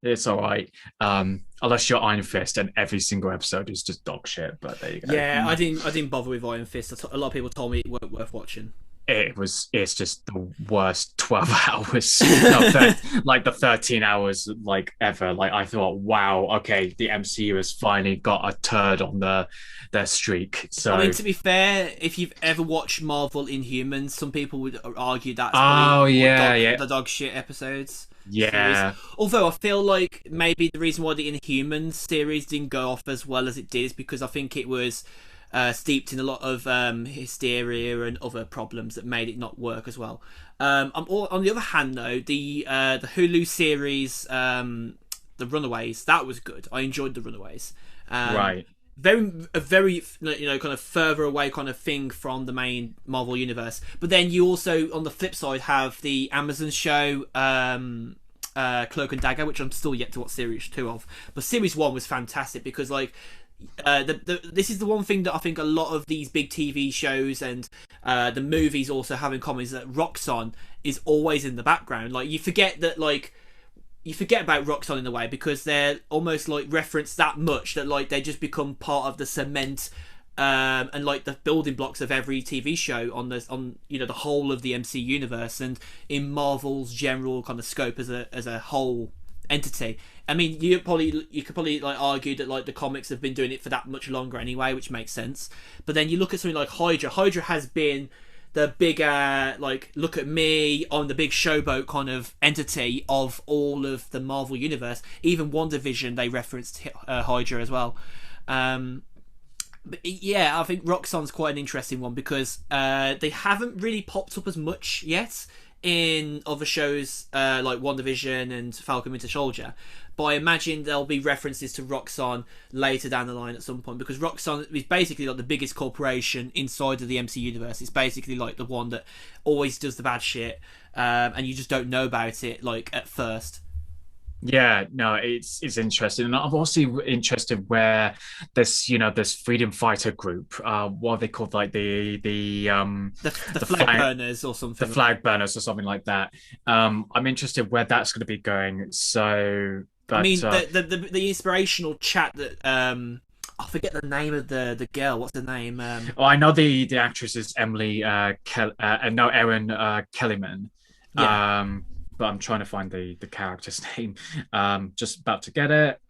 it's all right, unless you're Iron Fist, and every single episode is just dog shit. But there you go. Yeah, I didn't bother with Iron Fist. A lot of people told me it weren't worth watching. It's just the worst 12 hours, like the 13 hours like ever. Like I thought, wow, okay, the MCU has finally got a turd on their streak. So I mean, to be fair, if you've ever watched Marvel Inhumans, some people would argue that's the dog shit episodes. Yeah. Series. Although I feel like maybe the reason why the Inhumans series didn't go off as well as it did is because I think it was steeped in a lot of hysteria and other problems that made it not work as well. On the other hand, though, the Hulu series, The Runaways, that was good. I enjoyed The Runaways. Right. A very, you know, kind of further away kind of thing from the main Marvel universe. But then you also, on the flip side, have the Amazon show Cloak and Dagger, which I'm still yet to watch series 2 of. But series 1 was fantastic because, like, this is the one thing that I think a lot of these big TV shows and the movies also have in common, is that Roxxon is always in the background. Like, you forget about Roxxon in a way, because they're almost like referenced that much that like they just become part of the cement and like the building blocks of every TV show on you know, the whole of the MC universe and in Marvel's general kind of scope as a whole entity. I mean, you could probably like argue that like the comics have been doing it for that much longer anyway, which makes sense. But then you look at something like Hydra. Hydra has been the bigger, like, look at me, on the big showboat kind of entity of all of the Marvel universe. Even WandaVision, they referenced Hydra as well. But yeah, I think Roxxon's quite an interesting one because they haven't really popped up as much yet in other shows like WandaVision and Falcon Winter Soldier. But I imagine there'll be references to Roxxon later down the line at some point, because Roxxon is basically like the biggest corporation inside of the MC universe. It's basically like the one that always does the bad shit, and you just don't know about it like at first. Yeah, no, it's interesting, and I'm also interested where this, you know, this freedom fighter group, what are they called, like the flag burners or something, the flag burners or something like that. I'm interested where that's going to be going. So, but, I mean, the inspirational chat that I forget the name of the girl. What's the name? I know the actress is Emily Erin Kellyman. Yeah. But I'm trying to find the character's name. Just about to get it.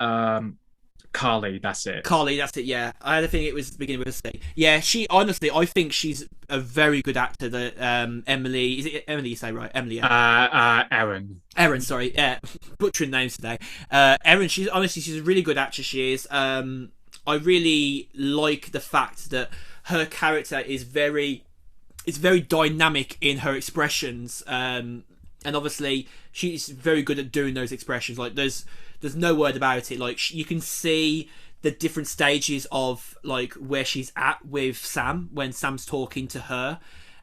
Carly, that's it. Carly, that's it. Yeah, I had a feeling it was beginning with a C. Yeah, she honestly, I think she's a very good actor. That Emily, is it Emily? You say right? Emily. Yeah. Erin. Erin, sorry. Yeah, butchering names today. Erin, she's a really good actress. She is. I really like the fact that her character is very dynamic in her expressions, and obviously she's very good at doing those expressions. Like there's no word about it. Like you can see the different stages of like where she's at with Sam when Sam's talking to her,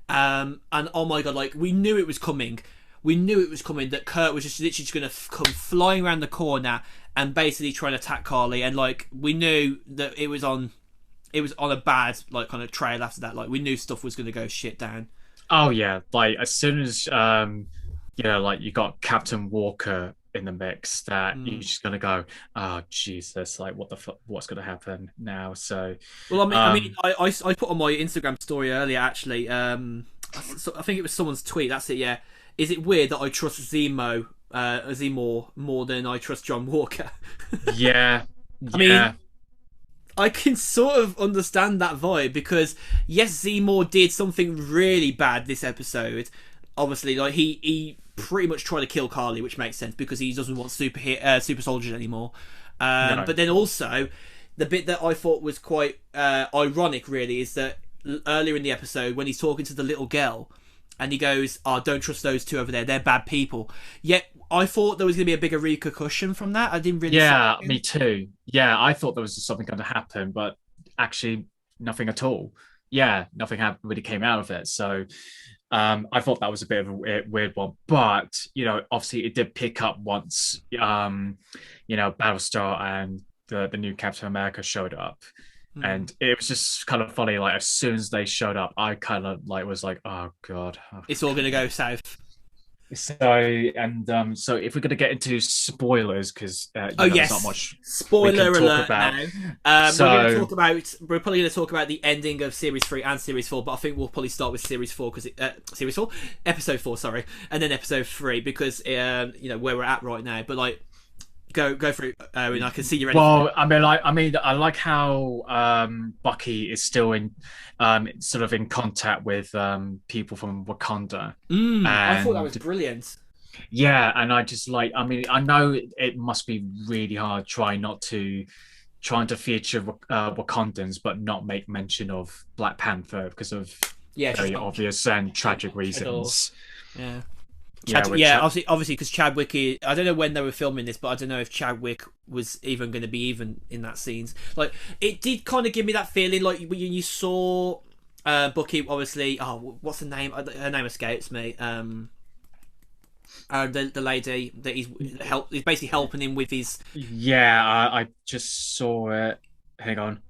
and oh my god, like we knew it was coming. We knew it was coming, that Kurt was just literally just going to come flying around the corner and basically trying to attack Carly, and like we knew that it was on a bad like kind of trail after that. Like we knew stuff was going to go shit down. Oh yeah, like as soon as like you got Captain Walker in the mix, that you're just gonna go, oh Jesus, like what the fuck, what's gonna happen now? So, well, I put on my Instagram story earlier actually. I think it was someone's tweet. That's it. Yeah. Is it weird that I trust Zemo more than I trust John Walker? Yeah. I mean, I can sort of understand that vibe because yes, Zemo did something really bad this episode. Obviously, like he pretty much tried to kill Carly, which makes sense because he doesn't want super soldiers anymore. No. But then also, the bit that I thought was quite ironic, really, is that earlier in the episode when he's talking to the little girl, and he goes, "Oh, don't trust those two over there. They're bad people." Yet I thought there was going to be a bigger repercussion from that. I didn't really. Yeah, me too. Yeah, I thought there was something going to happen, but actually nothing at all. Yeah, nothing really came out of it. So I thought that was a bit of a weird one. But obviously it did pick up once Battlestar and the new Captain America showed up. And it was just kind of funny. Like as soon as they showed up, I kind of like was like, "Oh god, it's all gonna go south." So so if we're gonna get into spoilers, because there's not much spoiler alert about. Now. We're probably gonna talk about the ending of Series 3 and Series 4, but I think we'll probably start with Series 4 because Episode 4, sorry, and then Episode 3 because where we're at right now. But like. Go for it, Owen. I can see you ready. Well, I like how Bucky is still in sort of in contact with people from Wakanda. I thought that was brilliant. Yeah, and I just like. I know it must be really hard trying to feature Wakandans, but not make mention of Black Panther because of very obvious and tragic reasons. Yeah. Obviously, because Chadwick. I don't know when they were filming this, but I don't know if Chadwick was even going to be even in that scenes. Like, it did kind of give me that feeling, like when you saw Bucky. Obviously, what's the name? Her name escapes me. The lady that he's basically helping him with his. Yeah, I just saw it. Hang on.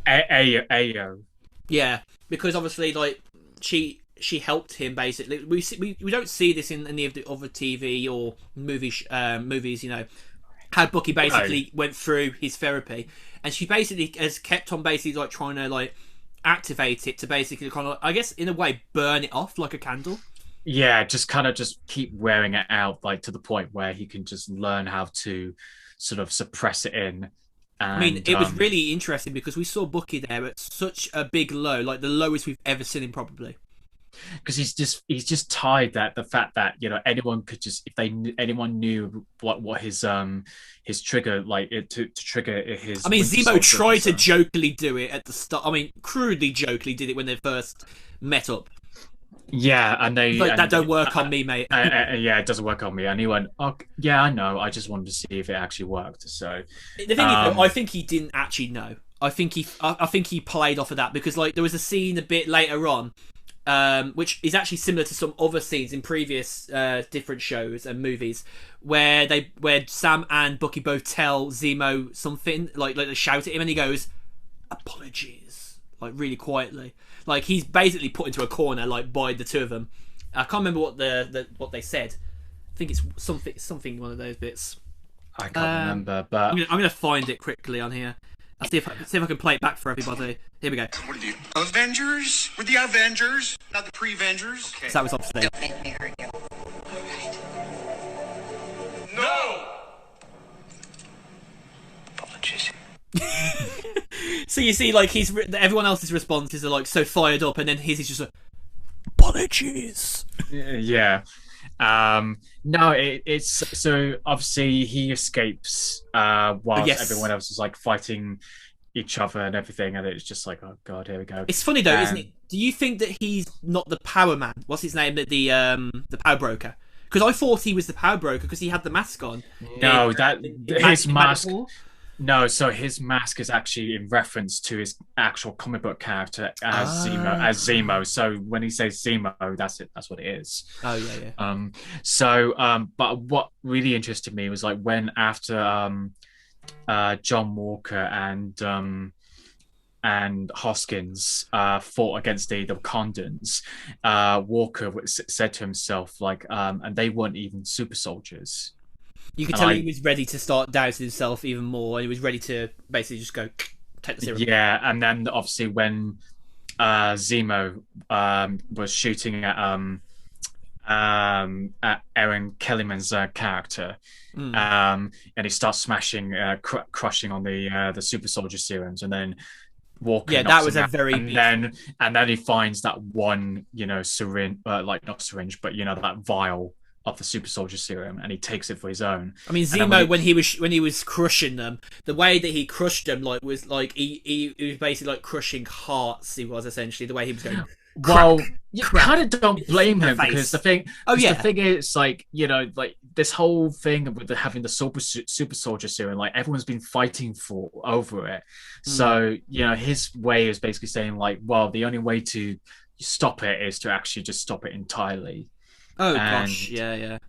Ayo. Yeah, because obviously, like she helped him basically. We don't see this in any of the other TV or movies. How Bucky basically went through his therapy, and she basically has kept on basically like trying to like activate it to basically kind of, I guess, in a way, burn it off like a candle. Yeah, just keep wearing it out, like to the point where he can just learn how to sort of suppress it in. And, it was really interesting because we saw Bucky there at such a big low, like the lowest we've ever seen him probably. Because he's just tied that the fact that anyone could just, if anyone knew what his trigger, like it to trigger his. Zemo tried to jokingly do it at the start. Crudely jokingly did it when they first met up. Yeah, and that don't work on me, mate. Yeah, it doesn't work on me. And he went, "Oh, yeah, I know. I just wanted to see if it actually worked." So the thing is, I think he didn't actually know. I think he played off of that because like there was a scene a bit later on. Which is actually similar to some other scenes in previous different shows and movies where Sam and Bucky both tell Zemo something, like they shout at him and he goes, "Apologies," like really quietly. Like he's basically put into a corner like by the two of them. I can't remember what they said. I think it's something one of those bits. I can't remember, but I'm gonna find it quickly on here. I'll see if I can play it back for everybody. Here we go. What are you? Avengers? We're the Avengers, not the pre-Vengers. Okay. So that was obviously. Don't make me hurt you. All right. No! Apologies. So you see, like everyone else's responses are like so fired up, and then his is just like, apologies. Yeah. No, it's so obviously he escapes whilst everyone else is like fighting each other and everything, and it's just like, oh god, here we go. It's funny though, isn't it? Do you think that he's not the power man? What's his name? The power broker? Because I thought he was the power broker because he had the mask on. No, his in mask. War? No, so his mask is actually in reference to his actual comic book character as Zemo. So when he says Zemo, that's it. That's what it is. Oh yeah. But what really interested me was like when after John Walker and Hoskins fought against the Wakandans, Walker said to himself like, and they weren't even super soldiers. You could tell he was ready to start doubting himself even more, and he was ready to basically just go take the serum. Yeah, and then obviously when Zemo was shooting at Aaron Kellyman's character, and he starts smashing, crushing on the super soldier serums, and then Walker. Yeah, that was a very and then he finds that one, syringe, like not syringe, but that vial of the super soldier serum, and he takes it for his own. I mean, Zemo when he was crushing them, the way that he crushed them was like he was basically like crushing hearts. He was essentially the way he was going. Well, you kind of don't blame him because the thing. the thing is like like this whole thing with having the super soldier serum, like everyone's been fighting over it. So his way is basically saying like, well, the only way to stop it is to actually just stop it entirely. Oh gosh, yeah.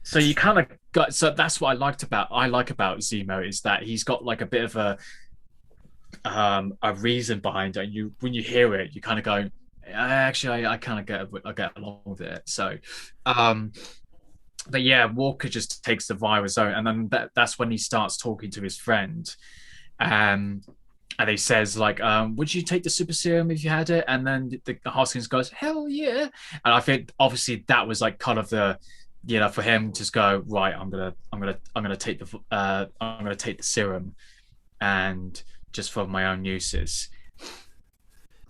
So you kind of got. So that's what I like about Zemo is that he's got like a bit of a reason behind it. And when you hear it, you kind of go, actually, I kind of get along with it. So, but yeah, Walker just takes the virus out, and then that's when he starts talking to his friend, and he says like, would you take the super serum if you had it? And then the Hoskins goes, hell yeah. And I think obviously that was like kind of the, for him to just go, right, I'm gonna take the serum, and just for my own uses.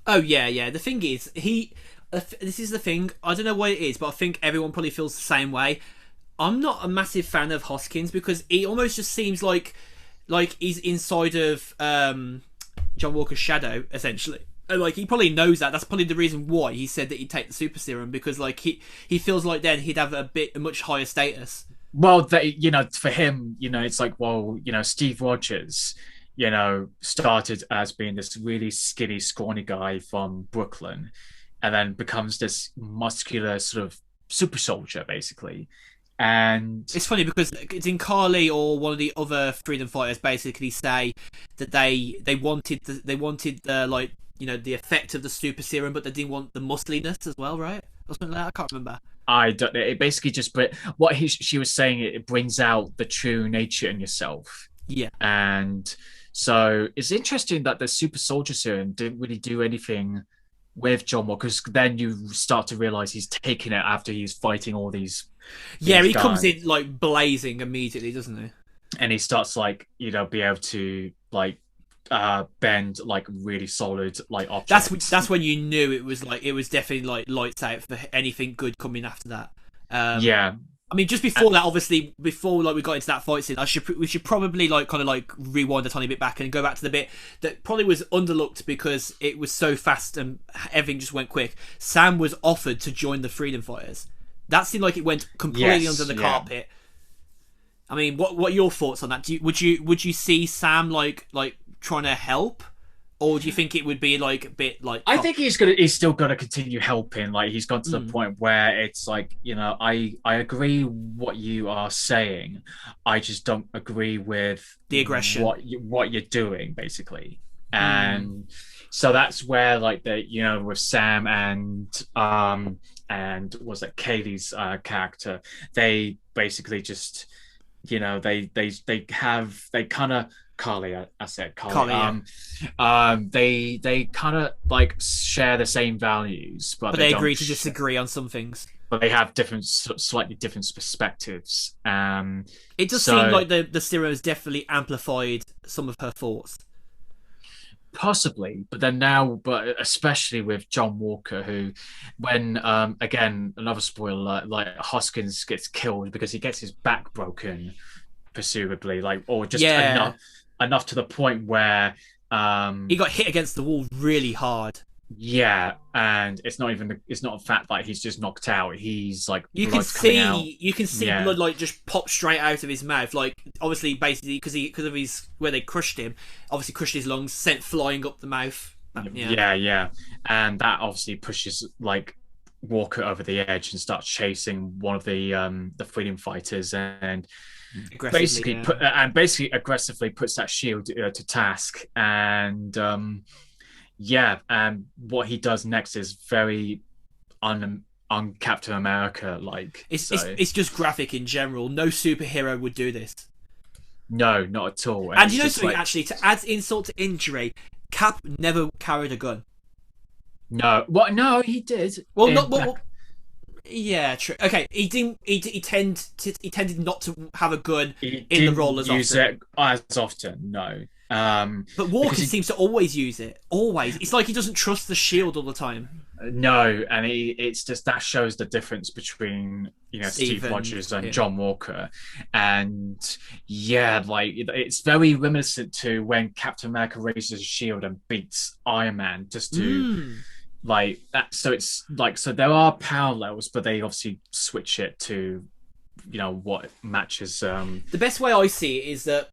Oh yeah. The thing is, this is the thing. I don't know what it is, but I think everyone probably feels the same way. I'm not a massive fan of Hoskins because he almost just seems like he's inside of John Walker's shadow, essentially. And like he probably knows that. That's probably the reason why he said that he'd take the super serum, because like he feels like then he'd have a much higher status. Well, for him, it's like, well, Steve Rogers, started as being this really skinny, scrawny guy from Brooklyn, and then becomes this muscular sort of super soldier, basically. And it's funny because didn't Carly or one of the other freedom fighters basically say that they wanted the like the effect of the super serum, but they didn't want the muscliness as well, right? Or something like that. I can't remember. I don't know. It basically just she was saying, it brings out the true nature in yourself. Yeah. And so it's interesting that the super soldier serum didn't really do anything with John Walker, because then you start to realize he's taking it after he's fighting all these. Yeah, he comes in like blazing immediately, doesn't he? And he starts like be able to like bend like really solid like objects. That's when you knew it was definitely like lights out for anything good coming after that. Yeah. I mean, just before that, obviously, before like we got into that fight scene, we should probably like kind of like rewind a tiny bit back and go back to the bit that probably was underlooked because it was so fast and everything just went quick. Sam was offered to join the Freedom Fighters. That seemed like it went completely under the carpet. I mean, what are your thoughts on that? Would you see Sam like trying to help? Or do you think it would be like a bit like? I think he's still gonna continue helping. Like he's got to the point where it's like, I agree what you are saying. I just don't agree with the aggression. What you're doing, basically. And so that's where like with Sam and was it Kaylee's character? They basically just they kind of. Carly, I said Carly. They kind of like share the same values, but they agree to disagree on some things. But they have slightly different perspectives. It does seem like the serum has definitely amplified some of her thoughts. Possibly, but especially with John Walker, who, when again another spoiler, like Hoskins gets killed because he gets his back broken, presumably, like, or just enough to the point where He got hit against the wall really hard. Yeah, and it's not a fact that he's just knocked out. He's like You can blood's coming out. see Yeah. blood like just pop straight out of his mouth. Like obviously, basically because of his where they crushed him, obviously crushed his lungs, sent flying up the mouth. Yeah, and that obviously pushes like Walker over the edge and starts chasing one of the freedom fighters, and basically aggressively puts that shield to task. And and what he does next is very on Captain America like. It's just graphic in general. No superhero would do this. No, not at all. And you know something, actually, to add insult to injury, Cap never carried a gun. No, what? No, he did. Yeah, true. Okay, he didn't. He tended not to have a gun He in the didn't role as use often. it as often. No. But Walker seems to always use it. Always. It's like he doesn't trust the shield all the time. No, and it's just that shows the difference between Steve Steve Rogers and yeah. John Walker, and like it's very reminiscent to when Captain America raises a shield and beats Iron Man just to like that. So it's like there are parallels, but they obviously switch it to what matches. The best way I see it is that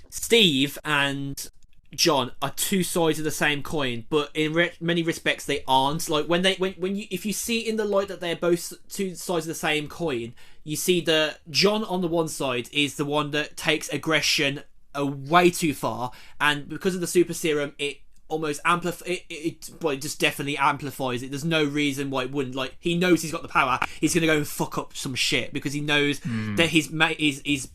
Steve and John are two sides of the same coin, but in many respects they aren't. Like if you see in the light that they're both two sides of the same coin, you see that John on the one side is the one that takes aggression way too far, and because of the super serum, it almost it just definitely amplifies it. There's no reason why it wouldn't. Like, he knows he's got the power. He's gonna go and fuck up some shit because he knows that his mate is his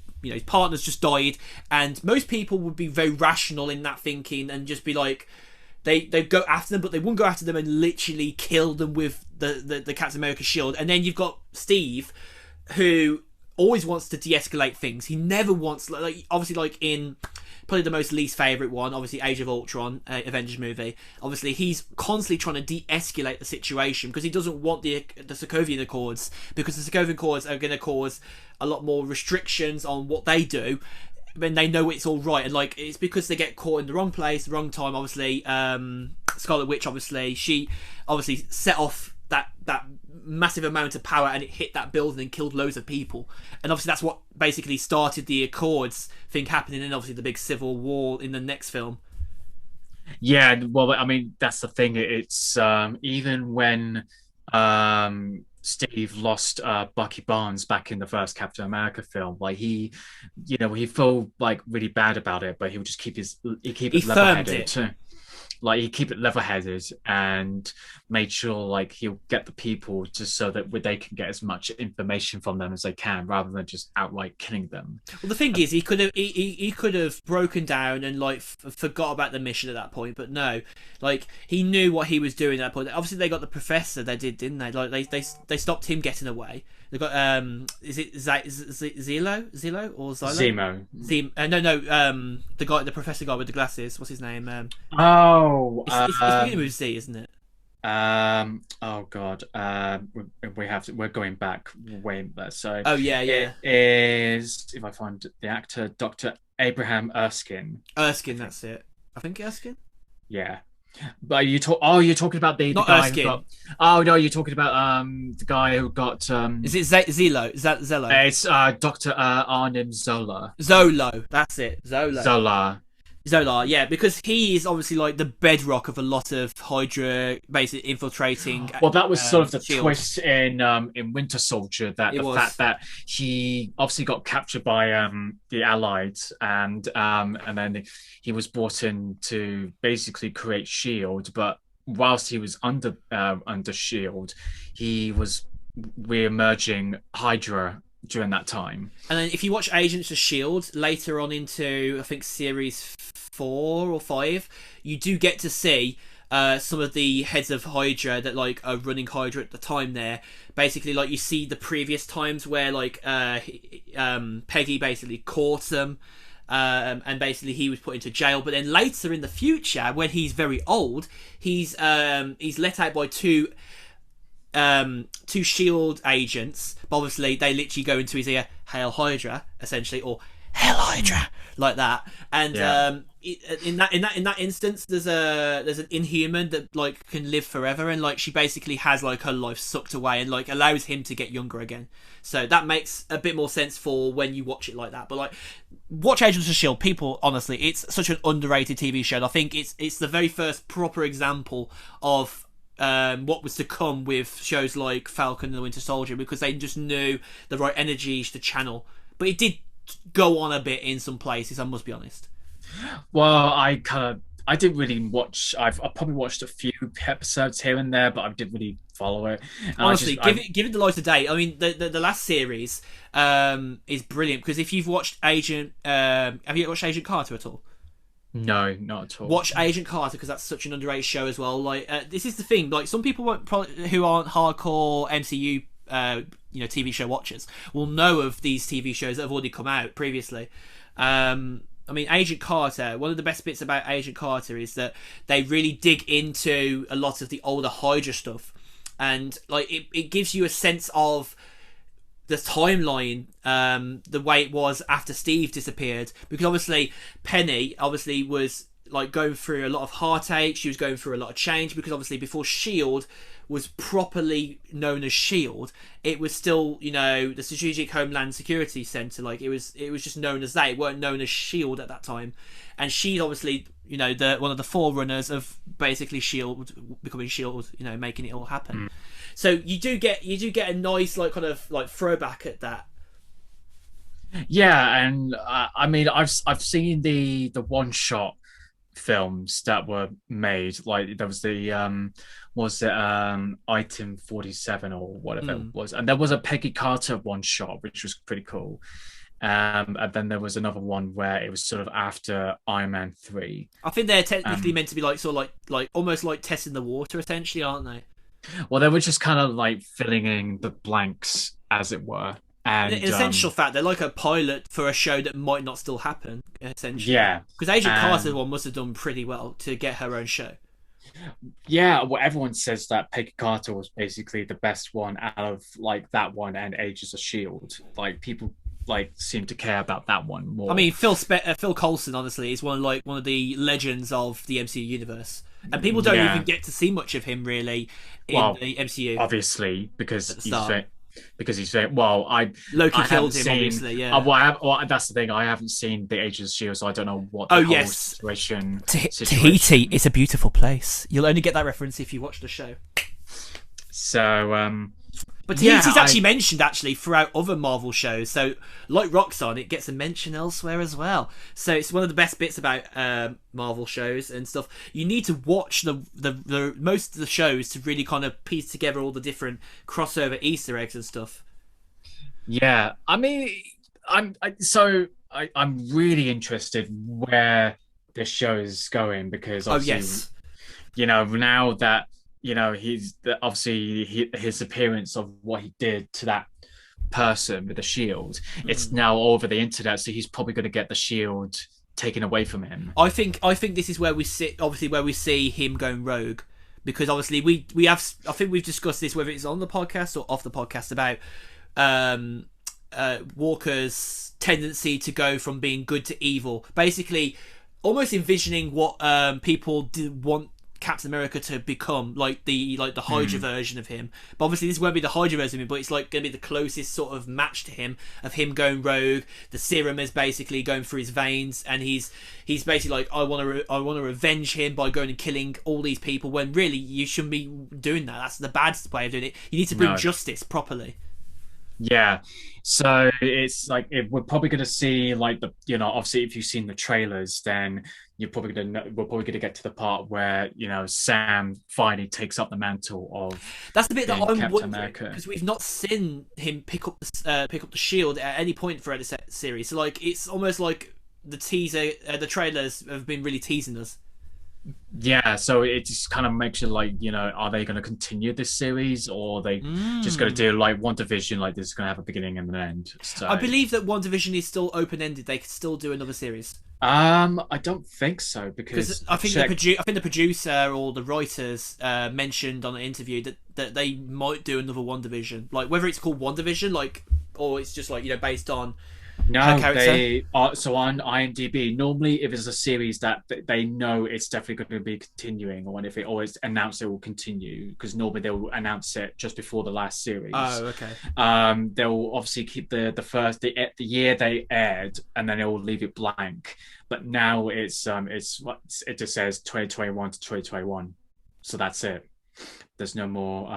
partner's just died, and most people would be very rational in that thinking and just be like, they go after them, but they wouldn't go after them and literally kill them with the Captain America shield. And then you've got Steve, who always wants to de-escalate things. He never wants, like obviously, like in probably the most least favourite one, obviously Age of Ultron, Avengers movie, obviously he's constantly trying to de-escalate the situation because he doesn't want the Sokovian Accords, because the Sokovian Accords are going to cause a lot more restrictions on what they do when they know it's all right. And like, it's because they get caught in the wrong place, the wrong time. Obviously Scarlet Witch, obviously she set off that massive amount of power, and it hit that building and killed loads of people, and obviously that's what basically started the Accords thing happening, and obviously the big civil war in the next film. Yeah, well, I mean, that's the thing. It's even when Steve lost Bucky Barnes back in the first Captain America film, like he felt like really bad about it, but he would just keep it level-headed. Like, he keep it level-headed and made sure like he'll get the people just so that they can get as much information from them as they can, rather than just outright killing them. Well, the thing is, he could have broken down and like forgot about the mission at that point, but no, like he knew what he was doing at that point. Obviously, they got the professor. They did, didn't they? Like they stopped him getting away. They got is it Zelo or Zylo? Zemo. No, the professor guy with the glasses. What's his name? It's beginning with Z, isn't it? Oh god. We're going back way there. So yeah. It is, if I find the actor, Dr. Abraham Erskine. Erskine, that's it. I think Erskine. Yeah. But you're talking about the guy Erskine. who got. Oh no, you're talking about the guy who got. Is it Zelo? Is that Zello? It's Dr. Arnim Zola. Zolo, that's it. Zola, yeah, because he is obviously like the bedrock of a lot of Hydra basically infiltrating. Well, that was sort of the shield. twist in Winter Soldier, that fact that he obviously got captured by the Allies, and then he was brought in to basically create Shield. But whilst he was under Shield, he was re-emerging Hydra during that time. And then if you watch Agents of S.H.I.E.L.D. later on into, I think, series 4 or 5, you do get to see some of the heads of Hydra that like are running Hydra at the time there. Basically, like, you see the previous times where like Peggy basically caught them, and basically he was put into jail. But then later in the future, when he's very old, he's let out by two S.H.I.E.L.D. agents, but obviously they literally go into his ear, "Hail Hydra," essentially, or Hell Hydra, like that. And in that instance, there's an Inhuman that like can live forever, and like she basically has like her life sucked away, and like allows him to get younger again. So that makes a bit more sense for when you watch it like that. But like, watch Agents of S.H.I.E.L.D. People, honestly, it's such an underrated TV show. And I think it's the very first proper example of what was to come with shows like Falcon and the Winter Soldier, because they just knew the right energies to channel. But it did go on a bit in some places, I must be honest. Well, I didn't really watch. I probably watched a few episodes here and there, but I didn't really follow it. And honestly, give it the light of day. I mean, the last series is brilliant, because if you've watched have you watched Agent Carter at all? No, not at all. Watch Agent Carter, because that's such an underrated show as well. Like, this is the thing. Like, some people who aren't hardcore MCU, TV show watchers will know of these TV shows that have already come out previously. I mean, Agent Carter, one of the best bits about Agent Carter is that they really dig into a lot of the older Hydra stuff. And like it gives you a sense of the timeline, the way it was after Steve disappeared. Because obviously Penny was like going through a lot of heartache. She was going through a lot of change, because obviously before S.H.I.E.L.D. was properly known as S.H.I.E.L.D., it was still, the Strategic Homeland Security Center. Like, it was just known as that. It weren't known as S.H.I.E.L.D. at that time. And she's obviously, one of the forerunners of basically S.H.I.E.L.D. becoming S.H.I.E.L.D., making it all happen. So you do get a nice like kind of like throwback at that. Yeah, and I mean, I've seen the one shot films that were made. Like, there was the Item 47 or whatever it was, and there was a Peggy Carter one shot, which was pretty cool. And then there was another one where it was sort of after Iron Man 3. I think they're technically meant to be like sort of like almost like testing the water, essentially, aren't they? Well, they were just kind of like filling in the blanks, as it were. And in essential fact, they're like a pilot for a show that might not still happen, essentially. Yeah. Because Agent Carter one must have done pretty well to get her own show. Yeah, well, everyone says that Peggy Carter was basically the best one out of like that one and Agents of S.H.I.E.L.D. Like, people like seem to care about that one more. I mean, Phil Coulson, honestly, is one of the legends of the MCU universe, and people don't even get to see much of him really in the MCU. Obviously, because he's very Loki killed him, obviously. Yeah. That's the thing. I haven't seen the Agents of S.H.I.E.L.D., so I don't know what the whole situation. Tahiti is a beautiful place. You'll only get that reference if you watch the show. So, but Tahiti's actually mentioned throughout other Marvel shows. So, like Roxxon, it gets a mention elsewhere as well. So it's one of the best bits about Marvel shows and stuff. You need to watch the most of the shows to really kind of piece together all the different crossover Easter eggs and stuff. Yeah, I mean, I'm really interested where this show is going, because obviously, now that he's obviously his appearance of what he did to that person with the shield, it's now over the internet, so he's probably going to get the shield taken away from him. I think this is where we see him going rogue, because obviously we have, I think we've discussed this, whether it's on the podcast or off the podcast, about Walker's tendency to go from being good to evil, basically almost envisioning what people did want Captain America to become, like the Hydra version of him. But obviously this won't be the Hydra version of him, but it's like going to be the closest sort of match to him, of him going rogue. The serum is basically going through his veins, and he's basically like, I want to revenge him by going and killing all these people, when really you shouldn't be doing that. That's the bad way of doing it. You need to bring justice properly. Yeah, so it's like, we're probably going to see like obviously if you've seen the trailers, then we're probably going to get to the part where Sam finally takes up the mantle of. That's the bit that I'm wondering, because we've not seen him pick up the shield at any point throughout the series. So like, it's almost like the trailers have been really teasing us. Yeah, so it just kind of makes you like, are they going to continue this series, or are they just going to do like WandaVision, like this is going to have a beginning and an end? So I believe that WandaVision is still open-ended. They could still do another series. I don't think so, because I think the producer or the writers mentioned on an interview that they might do another WandaVision, like whether it's called WandaVision, like, or it's just like based on No, character? they are so on IMDb. Normally, if it's a series that they know it's definitely going to be continuing, or if it always announce it will continue, because normally they'll announce it just before the last series. Oh, okay. They'll obviously keep the year they aired, and then they'll leave it blank. But now it just says 2021 to 2021, so that's it. There's no more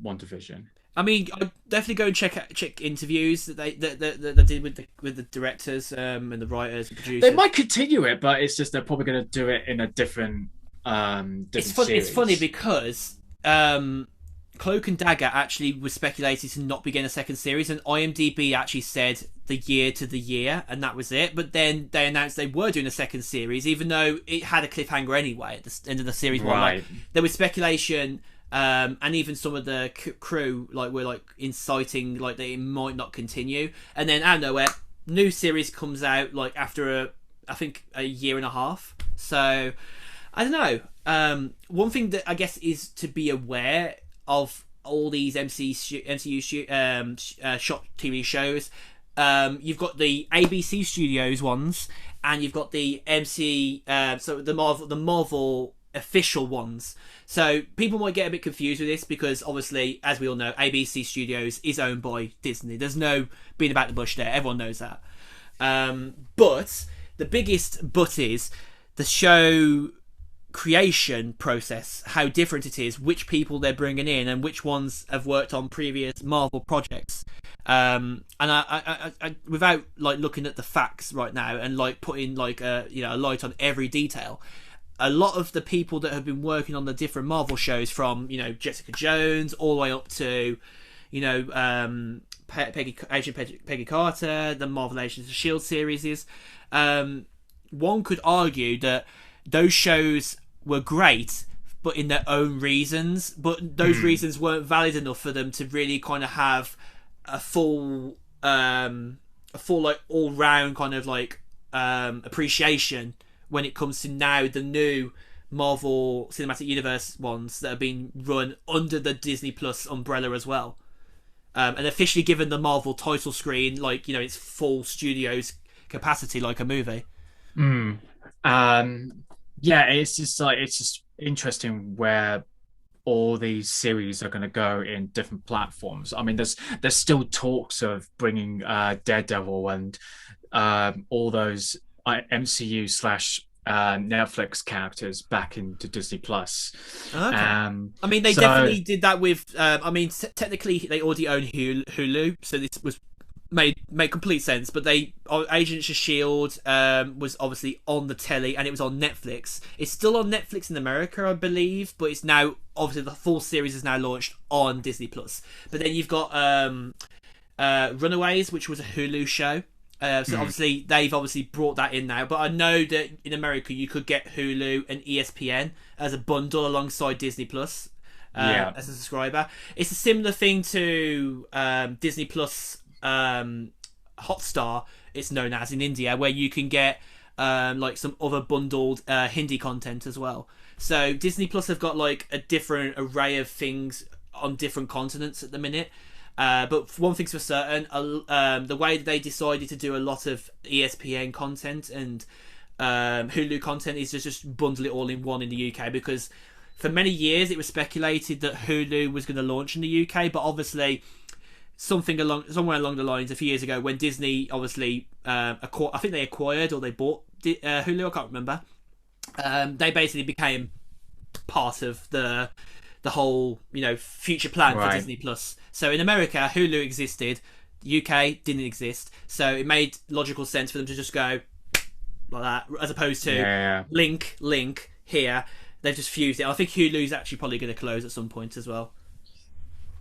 WandaVision. I mean, I'd definitely go and check interviews that they did with the directors and the writers and producers. They might continue it, but it's just they're probably going to do it in a different series. It's funny because Cloak and Dagger actually was speculated to not be getting a second series, and IMDb actually said the year to the year, and that was it. But then they announced they were doing a second series, even though it had a cliffhanger anyway at the end of the series. Right. Like, there was speculation. And even some of the crew were inciting that it might not continue, and then out of nowhere, new series comes out after I think a year and a half. So I don't know. One thing that I guess is to be aware of all these MCU shot TV shows. You've got the ABC Studios ones, and you've got the so the Marvel official ones. So people might get a bit confused with this because obviously, as we all know, ABC Studios is owned by Disney. There's no being about the bush there. Everyone knows that. But the biggest but is the show creation process, how different it is, which people they're bringing in, and which ones have worked on previous Marvel projects. And I without looking at the facts right now and putting a light on every detail, a lot of the people that have been working on the different Marvel shows, from Jessica Jones all the way up to Agent Peggy Carter, the Marvel Agents of S.H.I.E.L.D. series, one could argue that those shows were great, but in their own reasons. But those reasons weren't valid enough for them to really kind of have a full all round kind of appreciation when it comes to now the new Marvel Cinematic Universe ones that are being run under the Disney Plus umbrella as well, and officially given the Marvel title screen its full studio's capacity like a movie. Yeah, it's just interesting where all these series are going to go in different platforms. I mean, there's still talks of bringing Daredevil and all those MCU / Netflix characters back into Disney Plus. Okay. I mean, they definitely did that with. Technically, they already own Hulu, so this was made complete sense. But Agents of S.H.I.E.L.D. was obviously on the telly, and it was on Netflix. It's still on Netflix in America, I believe, but it's now obviously the full series is now launched on Disney Plus. But then you've got Runaways, which was a Hulu show. So obviously they've brought that in now, but I know that in America you could get Hulu and ESPN as a bundle alongside Disney Plus as a subscriber. It's a similar thing to Disney Plus Hotstar, it's known as in India, where you can get some other bundled Hindi content as well. So Disney Plus have got a different array of things on different continents at the minute. But one thing's for certain, the way that they decided to do a lot of ESPN content and Hulu content is just bundle it all in one in the UK, because for many years it was speculated that Hulu was going to launch in the UK, but obviously somewhere along the lines a few years ago, when Disney obviously I think they acquired or they bought Hulu, I can't remember, they basically became part of the whole future plan for Disney Plus. So in America, Hulu existed, UK didn't exist, so it made logical sense for them to just go like that, as opposed to link here. They've just fused it. I think Hulu's actually probably going to close at some point as well.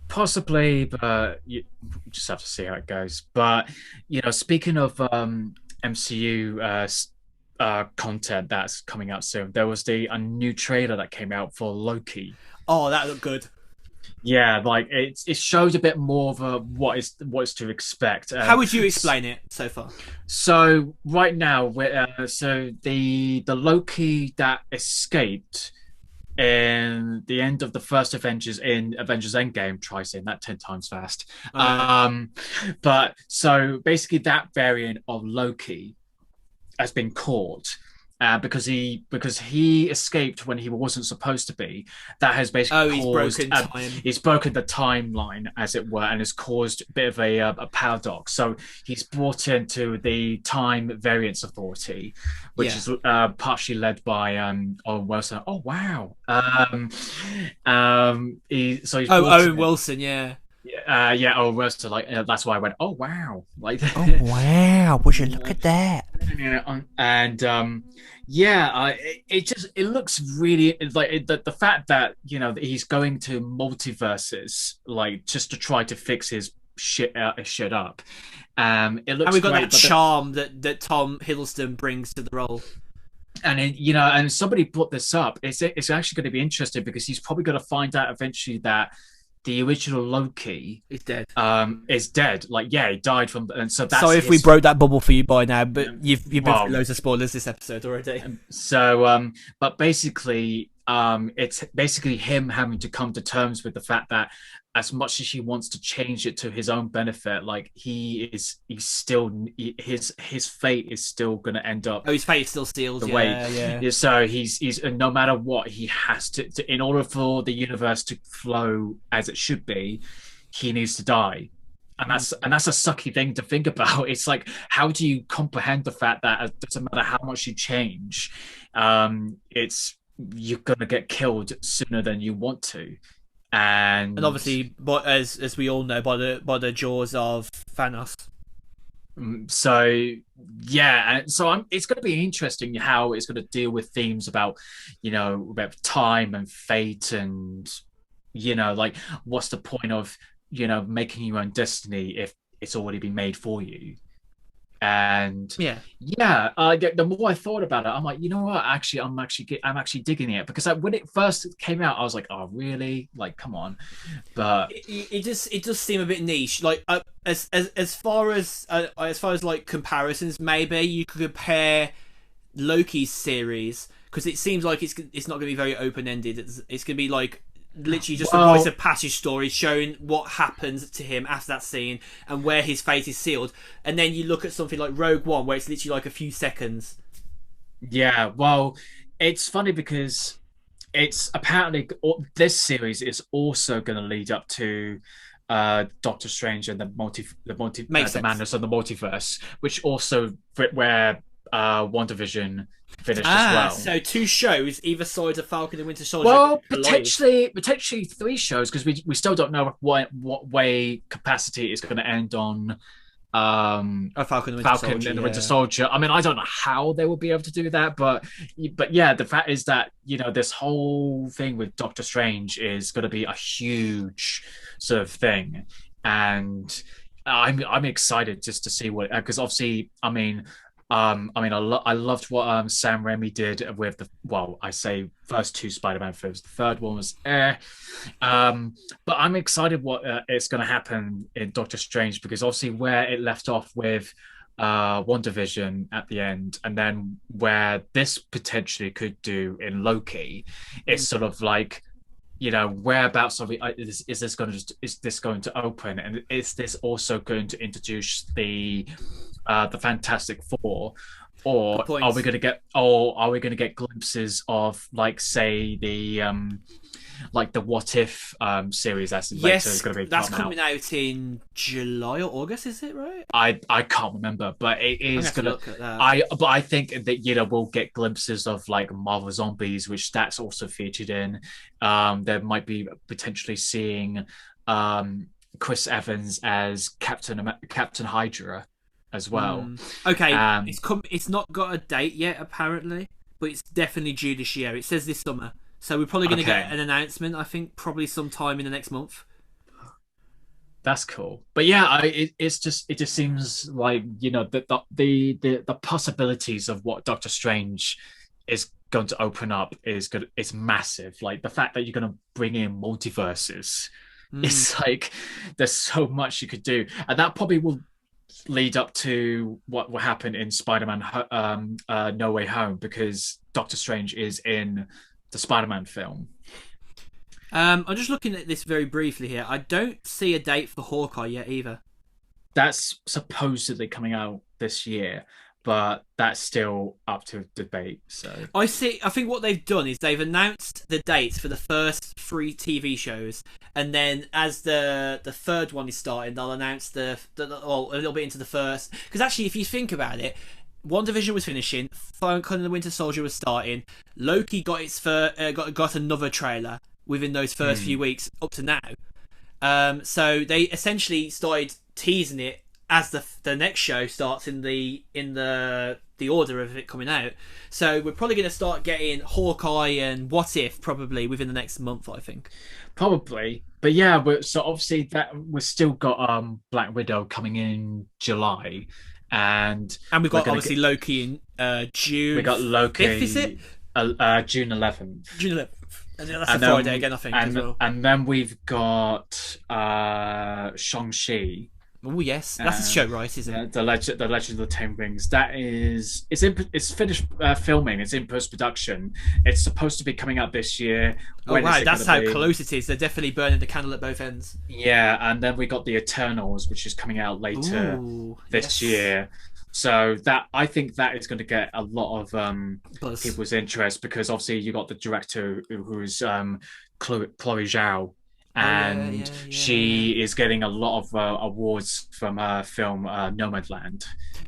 Possibly, but you just have to see how it goes. But speaking of MCU content that's coming out soon, there was a new trailer that came out for Loki. Oh, that looked good. Yeah, it showed a bit more of what is to expect. How would you explain it so far? So right now, so the Loki that escaped in the end of the first Avengers in Avengers Endgame. Try saying that 10 times fast. Okay. But so basically, that variant of Loki has been caught. Because he escaped when he wasn't supposed to be, that has basically Oh, he's caused broken time. he's broken the timeline, as it were, and has caused a bit of a paradox. So he's brought into the Time Variance Authority, which is partially led by Owen Wilson. Oh wow! He's brought Owen in, Wilson, yeah. yeah, Owen Wilson. Like that's why I went, oh wow, like Oh wow! Would you look at that? and yeah, it looks really like the fact that that he's going to multiverses like just to try to fix his shit up. It looks And we've got great, that but charm that Tom Hiddleston brings to the role. and somebody brought this up. It's actually going to be interesting because he's probably going to find out eventually that the original Loki He's dead. is dead. Like, yeah, he died from, and so that's Sorry if we his. broke that bubble for you by now, but you've been Well, through loads of spoilers this episode already. So, but basically, it's basically him having to come to terms with the fact that as much as he wants to change it to his own benefit, like he's still his fate is still going to end up Oh, his fate is still sealed. the Yeah, way. yeah. So he's no matter what, he has to in order for the universe to flow as it should be, he needs to die. And that's a sucky thing to think about. It's like, how do you comprehend the fact that it doesn't matter how much you change, it's you're gonna get killed sooner than you want to, And obviously, but as we all know, by the jaws of Thanos. so yeah, and so it's going to be interesting how it's going to deal with themes about about time and fate, and like what's the point of making your own destiny if it's already been made for you. And Yeah. the more I thought about it, I'm like, you know what? Actually, I'm actually digging it because when it first came out, I was like, oh, really? Like, come on. But It does seem a bit niche. Like as far as like comparisons, maybe you could compare Loki's series because it seems like it's not going to be very open ended. It's going to be like literally just a voice of passage story showing what happens to him after that scene and where his fate is sealed. And then you look at something like Rogue One where it's literally like a few seconds. yeah, well, it's funny because it's apparently this series is also going to lead up to Doctor Strange and the madness of the multiverse, which also where WandaVision finished as well. So two shows either side of Falcon and Winter Soldier. Well, potentially three shows because we still don't know what way capacity is going to end on Falcon and the Winter Soldier. I mean, I don't know how they will be able to do that, but yeah, the fact is that this whole thing with Doctor Strange is going to be a huge sort of thing, and I'm excited just to see what because obviously, I loved what Sam Raimi did with I say first two Spider-Man films. The third one was but I'm excited what is going to happen in Doctor Strange because obviously where it left off with WandaVision at the end, and then where this potentially could do in Loki, it's sort of like whereabouts of it is this going to open, and is this also going to introduce the Fantastic Four, or are we going to get glimpses of like say the What If series that's later is going to be coming out in July or August, is it right? I can't remember, but it is going to look at that. But I think that we'll get glimpses of like Marvel Zombies, which that's also featured in. There might be potentially seeing Chris Evans as Captain Hydra as well. Okay, it's not got a date yet apparently, but it's definitely due this year. It says this summer, so we're probably going to get an announcement. I think probably sometime in the next month. That's cool, but yeah, it just seems like the possibilities of what Doctor Strange is going to open up is good. It's massive. Like the fact that you're going to bring in multiverses, it's like there's so much you could do, and that probably will lead up to what will happen in Spider-Man No Way Home because Doctor Strange is in the Spider-Man film. I'm just looking at this very briefly here. I don't see a date for Hawkeye yet either. That's supposedly coming out this year, but that's still up to debate. So I think what they've done is they've announced the dates for the first 3 TV shows, and then as the third one is starting, they'll announce a little bit into the first. Because actually, if you think about it, WandaVision was finishing, Falcon and the Winter Soldier was starting, Loki got got another trailer within those first few weeks up to now. So they essentially started teasing it as the next show starts in the order of it coming out. So we're probably going to start getting Hawkeye and What If probably within the next month, I think. probably, but yeah, so obviously that we've still got Black Widow coming in July, and we've got obviously Loki in June. We got Loki. 5th, is it? June 11th. June 11th. And that's a Friday again, I think, as well. And then we've got Shang-Chi. Oh yes, that's a show, right? Isn't it? The Legend of the Ten Rings. It's finished filming. It's in post production. It's supposed to be coming out this year. Oh wow, that's how close it is. They're definitely burning the candle at both ends. Yeah, and then we got the Eternals, which is coming out later this year. So I think that is going to get a lot of people's interest, because obviously you got the director who's Chloe Zhao. And she is getting a lot of awards from her film Nomadland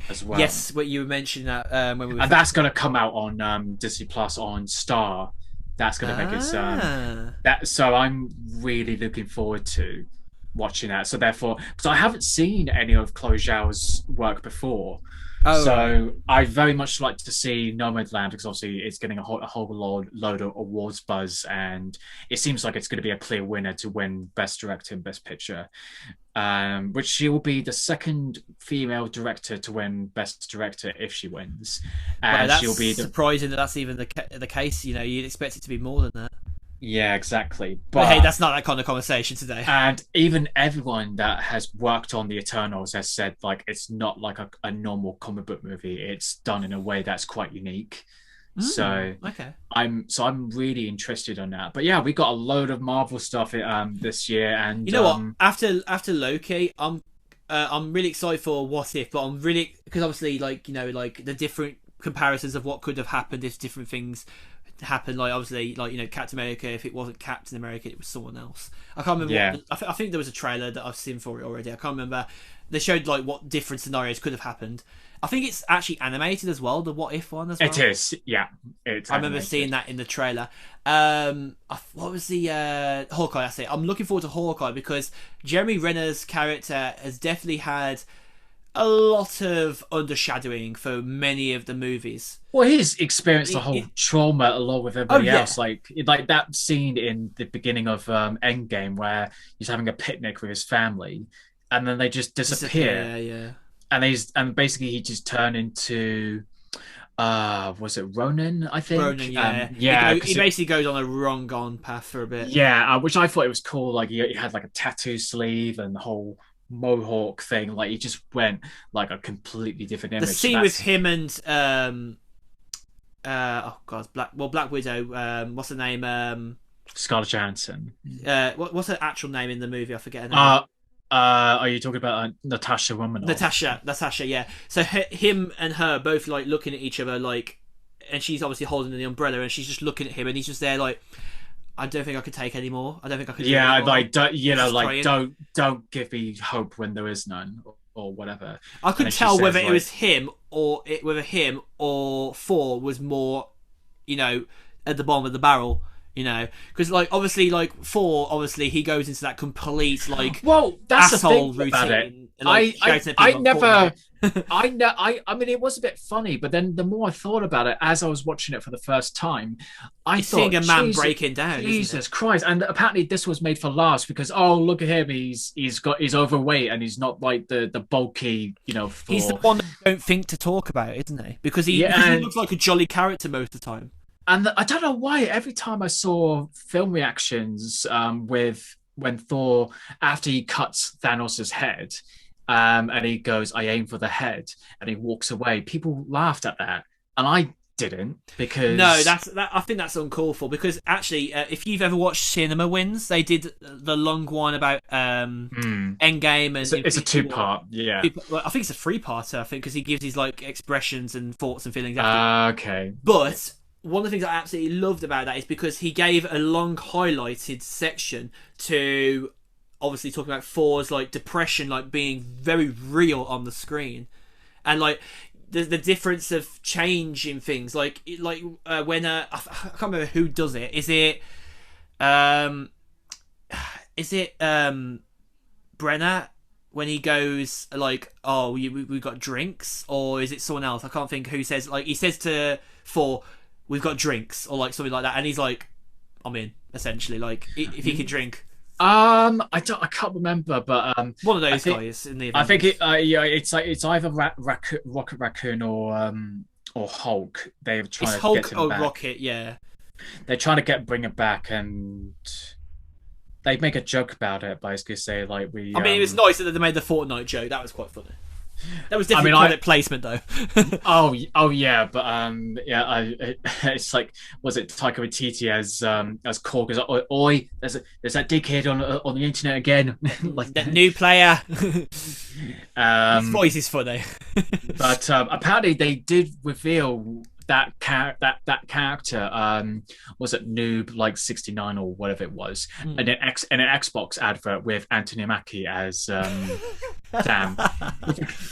as well. Yes, what you were mentioning that when we were... And that's going to come out on Disney Plus on Star. That's going to make it so I'm really looking forward to watching that. So therefore, because I haven't seen any of Chloe Zhao's work before. So I very much like to see Nomadland, because obviously it's getting a whole load of awards buzz, and it seems like it's going to be a clear winner to win Best Director and Best Picture, which she will be the second female director to win Best Director if she wins. And that's she'll be surprising that's even the case. You know, you'd expect it to be more than that. Yeah, exactly. But hey, that's not that kind of conversation today. And even everyone that has worked on the Eternals has said, like, it's not like a normal comic book movie. It's done in a way that's quite unique. So I'm really interested on that. But yeah, we got a load of Marvel stuff this year, and you know what? After Loki, I'm really excited for What If, but I'm really, because obviously, like, you know, like the different comparisons of what could have happened if different things happened, like obviously, like, you know, Captain America, if it wasn't Captain America, it was someone else. I can't remember. I think there was a trailer that I've seen for it already. I can't remember. They showed like what different scenarios could have happened. I think it's actually animated as well, the What If one as well. It is, yeah. I remember seeing that in the trailer. What was the Hawkeye? I say I'm looking forward to Hawkeye because Jeremy Renner's character has definitely had a lot of undershadowing for many of the movies. Well, he's experienced the whole trauma along with everybody else. Like that scene in the beginning of Endgame where he's having a picnic with his family, and then they just disappear. Yeah. And basically he just turned into was it Ronin? I think Ronin. He basically goes on a wrong gone path for a bit. Yeah, which I thought it was cool. Like he had like a tattoo sleeve and the whole mohawk thing. Like he just went like a completely different image. The scene with him and Black Widow. What's her name? Scarlett Johansson. What's her actual name in the movie? I forget her name. Are you talking about Natasha Romanoff? Natasha, yeah. So him and her both like looking at each other, like, and she's obviously holding the umbrella, and she's just looking at him, and he's just there like, I don't think I could take any more. I don't think I could. Yeah, like don't give me hope when there is none, or whatever. I couldn't tell whether it was him or Thor was more, you know, at the bottom of the barrel. You know, because like obviously, like Thor, obviously he goes into that complete like that's asshole the thing about it. routine. And, like, I mean, it was a bit funny, but then the more I thought about it as I was watching it for the first time, I thought, seeing a man breaking down. Jesus Christ! And apparently this was made for laughs because look at him, he's overweight and he's not like the bulky, you know. Thor. He's the one that you don't think to talk about, isn't he? Because he looks like a jolly character most of the time. And I don't know why every time I saw film reactions with when Thor, after he cuts Thanos' head, and he goes, "I aim for the head," and he walks away, people laughed at that, and I didn't, because No, I think that's uncalled for, because actually, if you've ever watched Cinema Wins, they did the long one about Endgame, and it's a 2-part. Yeah, I think it's a 3-parter. I think because he gives his like expressions and thoughts and feelings after. Okay, but one of the things I absolutely loved about that is because he gave a long highlighted section to obviously talking about Thor's like depression, like being very real on the screen, and like the difference of change in things, like when I can't remember who does it. Is it Brenner when he goes like, oh, we got drinks, or is it someone else? I can't think who says, like, he says to Thor, we've got drinks, or like something like that, and he's like, I'm in, essentially, like if he could drink. I can't remember, but one of those guys in the Avengers. I think it's either Rocket Raccoon or Hulk. They're trying to get him back. Rocket, yeah. They're trying to bring him back, and they make a joke about it, basically say like I mean, it was nice that they made the Fortnite joke. That was quite funny. That was different product placement, though. oh yeah, but it's like, was it Taika Waititi as Korg? Is like, oi, there's that dickhead on the internet again. Like that new player. His voice is funny. But apparently they did reveal that character, was it Noob like 69 or whatever it was, and an Xbox advert with Anthony Mackie as Sam.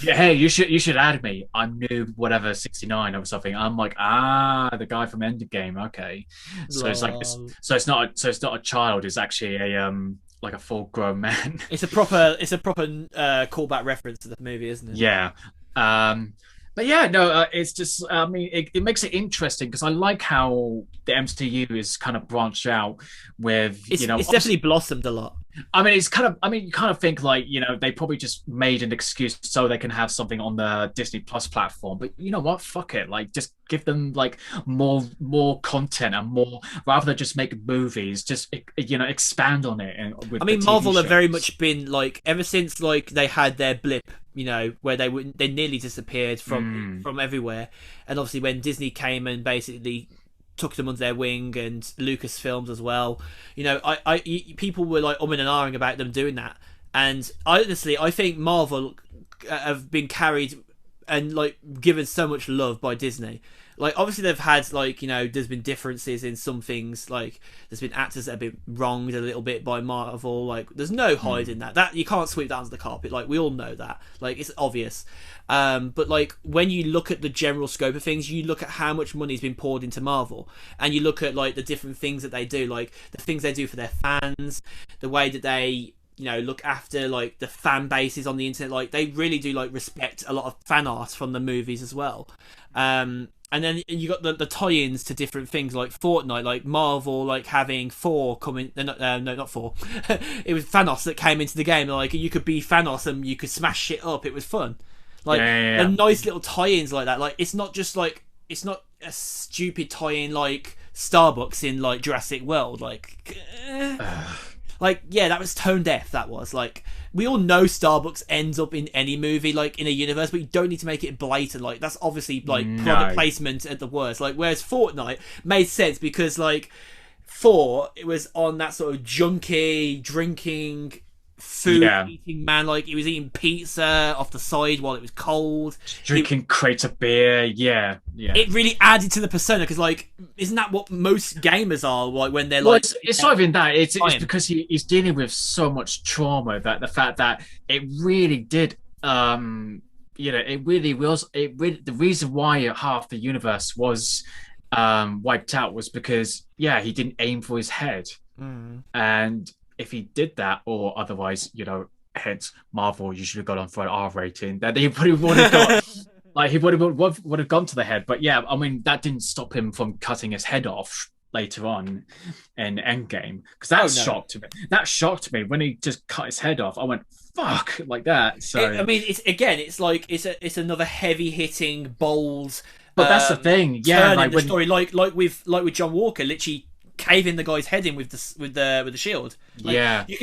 Yeah, hey, you should add me. I'm Noob whatever 69 or something. I'm like, the guy from Endgame. Okay, so it's like it's not a child. It's actually a like a full-grown man. It's a proper callback reference to the movie, isn't it? Yeah. But yeah, no, it's just, I mean, it makes it interesting because I like how the MCU is kind of branched out with, it's definitely blossomed a lot. I mean, you kind of think like, they probably just made an excuse so they can have something on the Disney Plus platform. But you know what? Fuck it. Like, just give them like more content and more, rather than just make movies, just, expand on it. I mean, Marvel have very much been like, ever since like they had their blip, where they nearly disappeared from everywhere. And obviously when Disney came and basically took them under their wing, and Lucasfilms as well, people were like umming and ahhing about them doing that. And I think Marvel have been carried and like given so much love by Disney. Like, obviously they've had like, there's been differences in some things, like there's been actors that have been wronged a little bit by Marvel. Like, there's no hiding that you can't sweep that under the carpet. Like, we all know that, like, it's obvious. But like, when you look at the general scope of things, you look at how much money's been poured into Marvel, and you look at like the different things that they do, like the things they do for their fans, the way that they look after like the fan bases on the internet. Like, they really do like respect a lot of fan art from the movies as well. And then you got the tie-ins to different things, like Fortnite, like Marvel, like having Thor coming. Not Thor. It was Thanos that came into the game. Like, you could be Thanos and you could smash shit up. It was fun. Like, a nice little tie-ins like that. Like, it's not a stupid tie-in like Starbucks in like Jurassic World. Like, that was tone deaf. That was like, we all know Starbucks ends up in any movie, like in a universe, but you don't need to make it blatant. Like, that's obviously like product placement at the worst. Like, whereas Fortnite made sense because like Thor, it was on that sort of junky drinking food eating man. Like, he was eating pizza off the side while it was cold, drinking crates of beer. Yeah It really added to the persona, because like, isn't that what most gamers are like when they're like, it's not even that, it's because he's dealing with so much trauma, that the fact that it really did it really was the reason why half the universe was wiped out was because he didn't aim for his head. And if he did that, or otherwise, hence Marvel, you should have got on for an R rating, that he probably would have got like, he would have gone to the head. But yeah, I mean, that didn't stop him from cutting his head off later on in Endgame, because that shocked me. That shocked me when he just cut his head off. I went, fuck, like that. So I mean, it's another heavy hitting, bold. But that's the thing, like the story, like with John Walker, literally caving the guy's head in with the shield. Like, you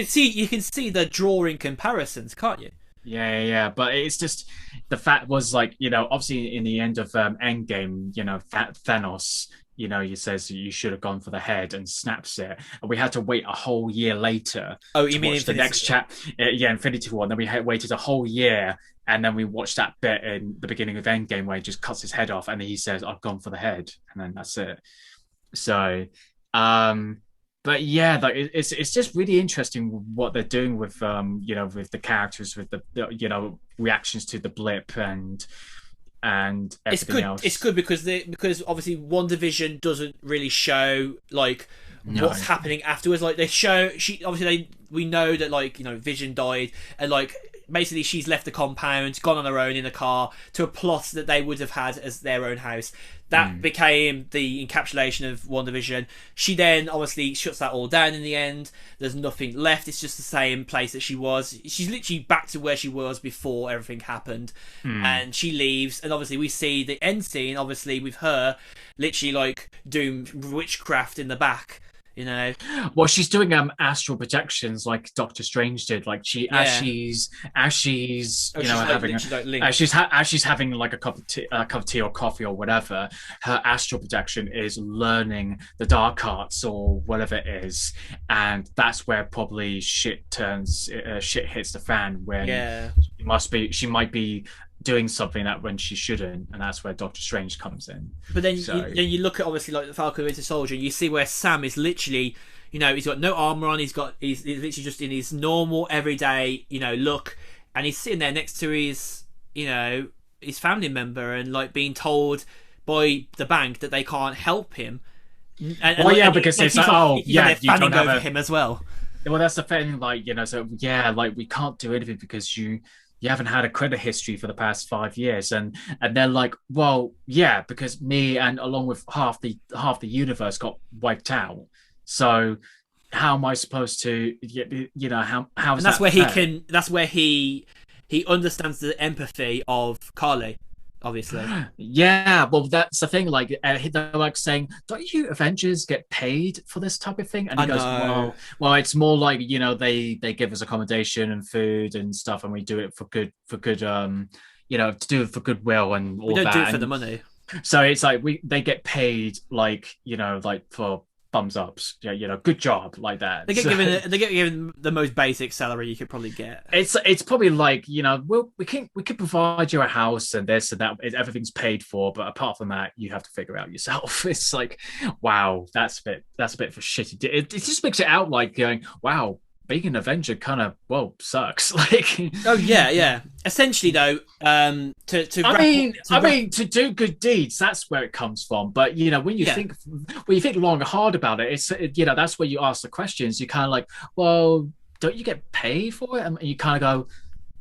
can see the drawing comparisons, can't you? Yeah. But it's just the fact was like, obviously in the end of Endgame, Thanos, he says you should have gone for the head and snaps it, and we had to wait a whole year later. Oh, to you mean watch the next chat? Yeah, Infinity War. And then we waited a whole year, and then we watched that bit in the beginning of Endgame where he just cuts his head off, and then he says, "I've gone for the head," and then that's it. So, but yeah, like it's just really interesting what they're doing with with the characters, with the reactions to the blip and everything else. It's good because obviously WandaVision doesn't really show like what's happening afterwards. Like they show we know that like Vision died, and like basically she's left the compound, gone on her own in a car to a plot that they would have had as their own house. That became the encapsulation of WandaVision. She then obviously shuts that all down in the end. There's nothing left. It's just the same place that she was. She's literally back to where she was before everything happened. And she leaves. And obviously we see the end scene, obviously, with her literally like doing witchcraft in the back. Well, she's doing astral projections like Doctor Strange did. Like as she's having like a cup of tea or coffee or whatever, her astral projection is learning the dark arts or whatever it is, and that's where probably shit hits the fan when she might be doing something that when she shouldn't, and that's where Doctor Strange comes in. But then you look at obviously like the Falcon Winter Soldier, and you see where Sam is literally, he's got no armor on, he's literally just in his normal everyday, look, and he's sitting there next to his family member, and like being told by the bank that they can't help him. Because it's like, they're fanning over him as well. Well, that's the thing, like like we can't do anything because you haven't had a credit history for the past 5 years, and they're like, well, yeah, because me and along with half the universe got wiped out. So how am I supposed to, how is that's that where fair? that's where he understands the empathy of Carly, obviously. Yeah, well, that's the thing. Like they're like saying, "Don't you Avengers get paid for this type of thing?" And he goes, "Well, it's more like they give us accommodation and food and stuff, and we do it for good, to do it for goodwill and all that. We don't do it for the money. So it's like they get paid like for thumbs ups, good job, like that. They get given the most basic salary you could probably get. It's probably like we can provide you a house and this and that, everything's paid for, but apart from that you have to figure out yourself. It's like, wow, that's a bit for shitty. It just makes it out like going, wow, being an Avenger kind of sucks. Like, oh yeah. Essentially, though, to do good deeds, that's where it comes from. But when you think long and hard about it, it's that's where you ask the questions. You kind of like, well, don't you get paid for it? And you kind of go,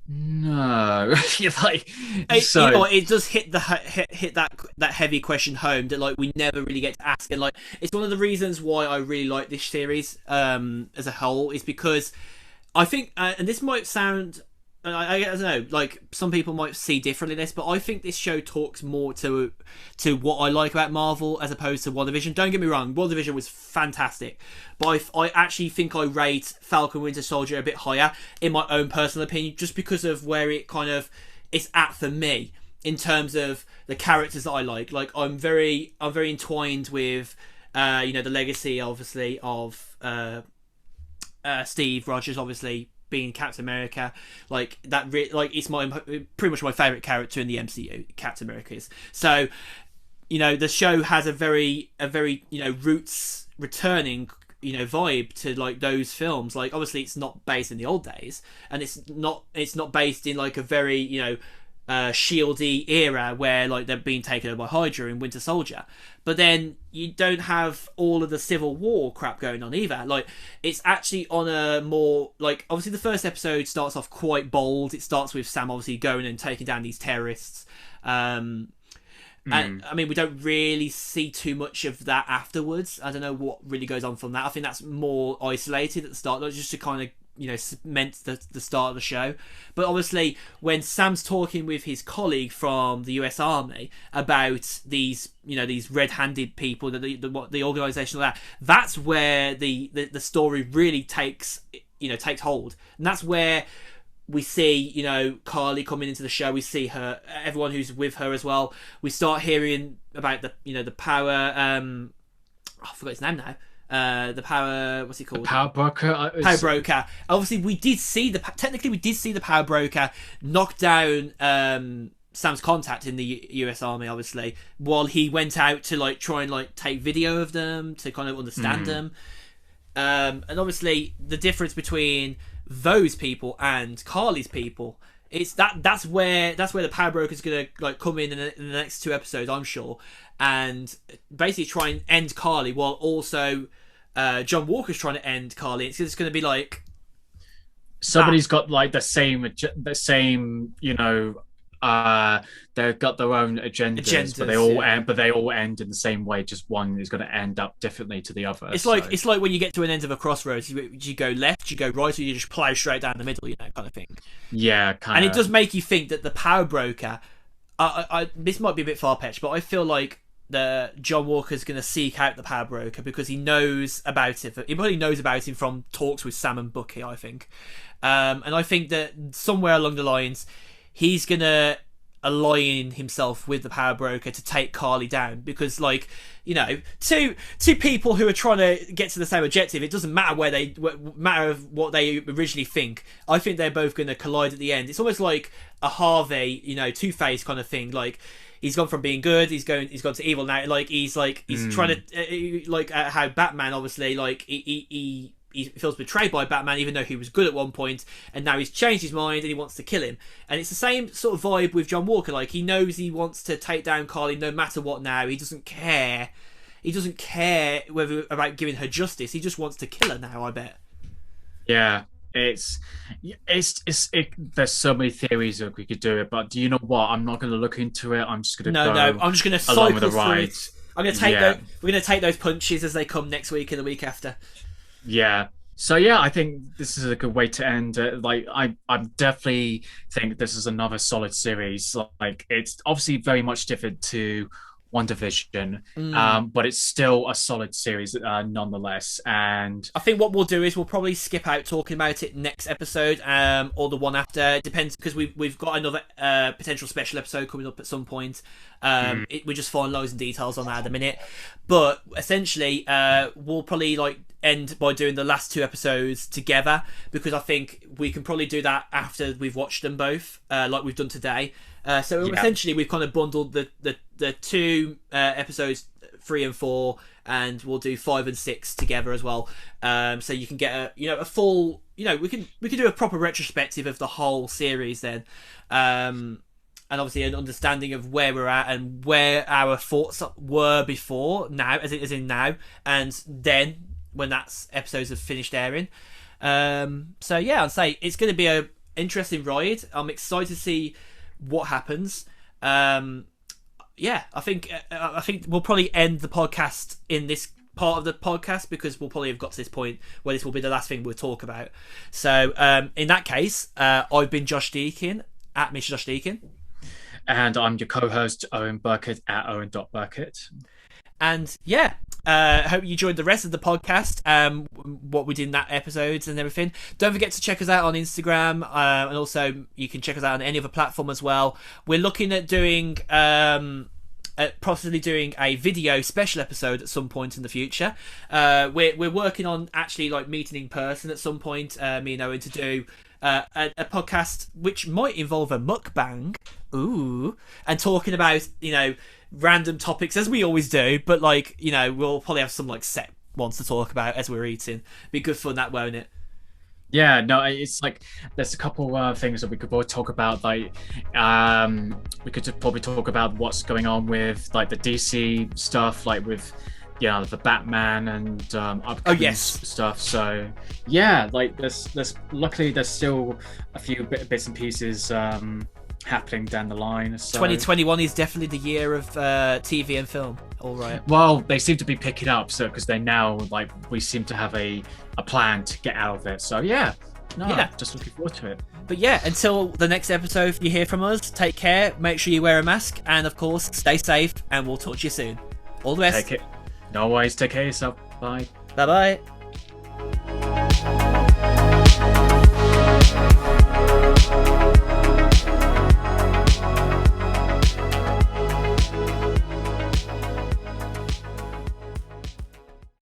no. You're like, it does hit that heavy question home that like we never really get to ask, and like it's one of the reasons why I really like this series as a whole, is because I think and this might sound, I don't know, like some people might see differently this, but I think this show talks more to what I like about Marvel as opposed to WandaVision. Don't get me wrong, WandaVision was fantastic, but I actually think I rate Falcon Winter Soldier a bit higher in my own personal opinion, just because of where it kind of is at for me in terms of the characters that I like. Like I'm very entwined with the legacy obviously of Steve Rogers, obviously being Captain America, like that. It's pretty much my favorite character in the MCU. Captain America is. So, the show has a very roots returning vibe to like those films. Like obviously it's not based in the old days, and it's not based in like a very shieldy era where like they're being taken over by Hydra and Winter Soldier. But then you don't have all of the Civil War crap going on either. Like it's actually on a more like, obviously the first episode starts off quite bold. It starts with Sam obviously going and taking down these terrorists. And I mean, we don't really see too much of that afterwards. I don't know what really goes on from that. I think that's more isolated at the start, not just to kind of cement the start of the show. But obviously when Sam's talking with his colleague from the US Army about these these red-handed people, the organization, like that's where the story really takes hold, and that's where we see, you know, Carly coming into the show. We see her, everyone who's with her as well. We start hearing about the, you know, the power. I forgot his name now. The power. What's he called? Power broker. Power broker. Obviously, we did see the power broker knock down Sam's contact in the US Army. Obviously, while he went out to like try and like take video of them to kind of understand them. And obviously, the difference between those people and Carly's people, it's that's where the power broker's gonna like come in the next 2 episodes, I'm sure, and basically try and end Carly, while also John Walker's trying to end Carly. It's just gonna be like somebody's got like the same, you know. They've got their own agendas, but they all end in the same way. Just one is going to end up differently to the other. It's like when you get to an end of a crossroads, you go left, you go right, or you just plow straight down the middle, you know, kind of thing. Yeah, kind of. And it does make you think that the power broker. This might be a bit far-fetched, but I feel like the John Walker's going to seek out the power broker because he knows about it. He probably knows about him from talks with Sam and Bucky, I think. And I think that somewhere along the lines, he's going to align himself with the power broker to take Carly down because, like, you know, two people who are trying to get to the same objective, it doesn't matter matter what they originally think. I think they're both going to collide at the end. It's almost like a Harvey, you know, Two-Face kind of thing. Like, he's gone from being good, he's gone to evil now. Like, he's trying to like how Batman, obviously, like he feels betrayed by Batman, even though he was good at one point, and now he's changed his mind and he wants to kill him. And it's the same sort of vibe with John Walker. Like, he knows he wants to take down Carly no matter what now. He doesn't care. He doesn't care about giving her justice. He just wants to kill her now, I bet. Yeah, there's so many theories that we could do it, but do you know what? I'm not going to look into it. I'm just going to go. I'm just going to cycle with the ride. I'm going to take we're going to take those punches as they come next week and the week after. Yeah. So yeah, I think this is a good way to end it. Like, I definitely think this is another solid series. Like, it's obviously very much different to WandaVision, but it's still a solid series nonetheless. And I think what we'll do is we'll probably skip out talking about it next episode, or the one after. It depends, because we've got another potential special episode coming up at some point. We're just finalising details on that at the minute, but essentially we'll probably like end by doing the last 2 episodes together, because I think we can probably do that after we've watched them both, like we've done today. Essentially we've kind of bundled the 2 episodes 3 and 4, and we'll do 5 and 6 together as well. So you can get a full, we can do a proper retrospective of the whole series then. And obviously an understanding of where we're at and where our thoughts were before now, as in now, and then when that episodes have finished airing. So yeah, I'd say it's going to be a interesting ride. I'm excited to see what happens. Yeah, I think we'll probably end the podcast in this part of the podcast, because we'll probably have got to this point where this will be the last thing we'll talk about. So in that case, I've been Josh Deakin at Mr. Josh Deakin. And I'm your co-host, Owen Burkett, at Owen.Burkett. And yeah, I hope you enjoyed the rest of the podcast, what we did in that episodes and everything. Don't forget to check us out on Instagram, and also you can check us out on any other platform as well. We're looking at doing possibly doing a video special episode at some point in the future. We're working on actually like meeting in person at some point, me and Owen, to do a podcast which might involve a mukbang, and talking about random topics as we always do, but like we'll probably have some like set ones to talk about as we're eating. Be good fun that way, won't it? Yeah, no, it's like there's a couple things that we could probably talk about. Like, we could probably talk about what's going on with like the DC stuff, like with the Batman and upcoming stuff. So yeah, like there's luckily there's still a few bits and pieces happening down the line. So 2021 is definitely the year of TV and film. All right. Well, they seem to be picking up, so because they now we seem to have a plan to get out of it. So yeah, just looking forward to it. But yeah, until the next episode, if you hear from us, take care. Make sure you wear a mask, and of course, stay safe. And we'll talk to you soon. All the best. Take it. No worries. Take care of yourself. Bye. Bye bye.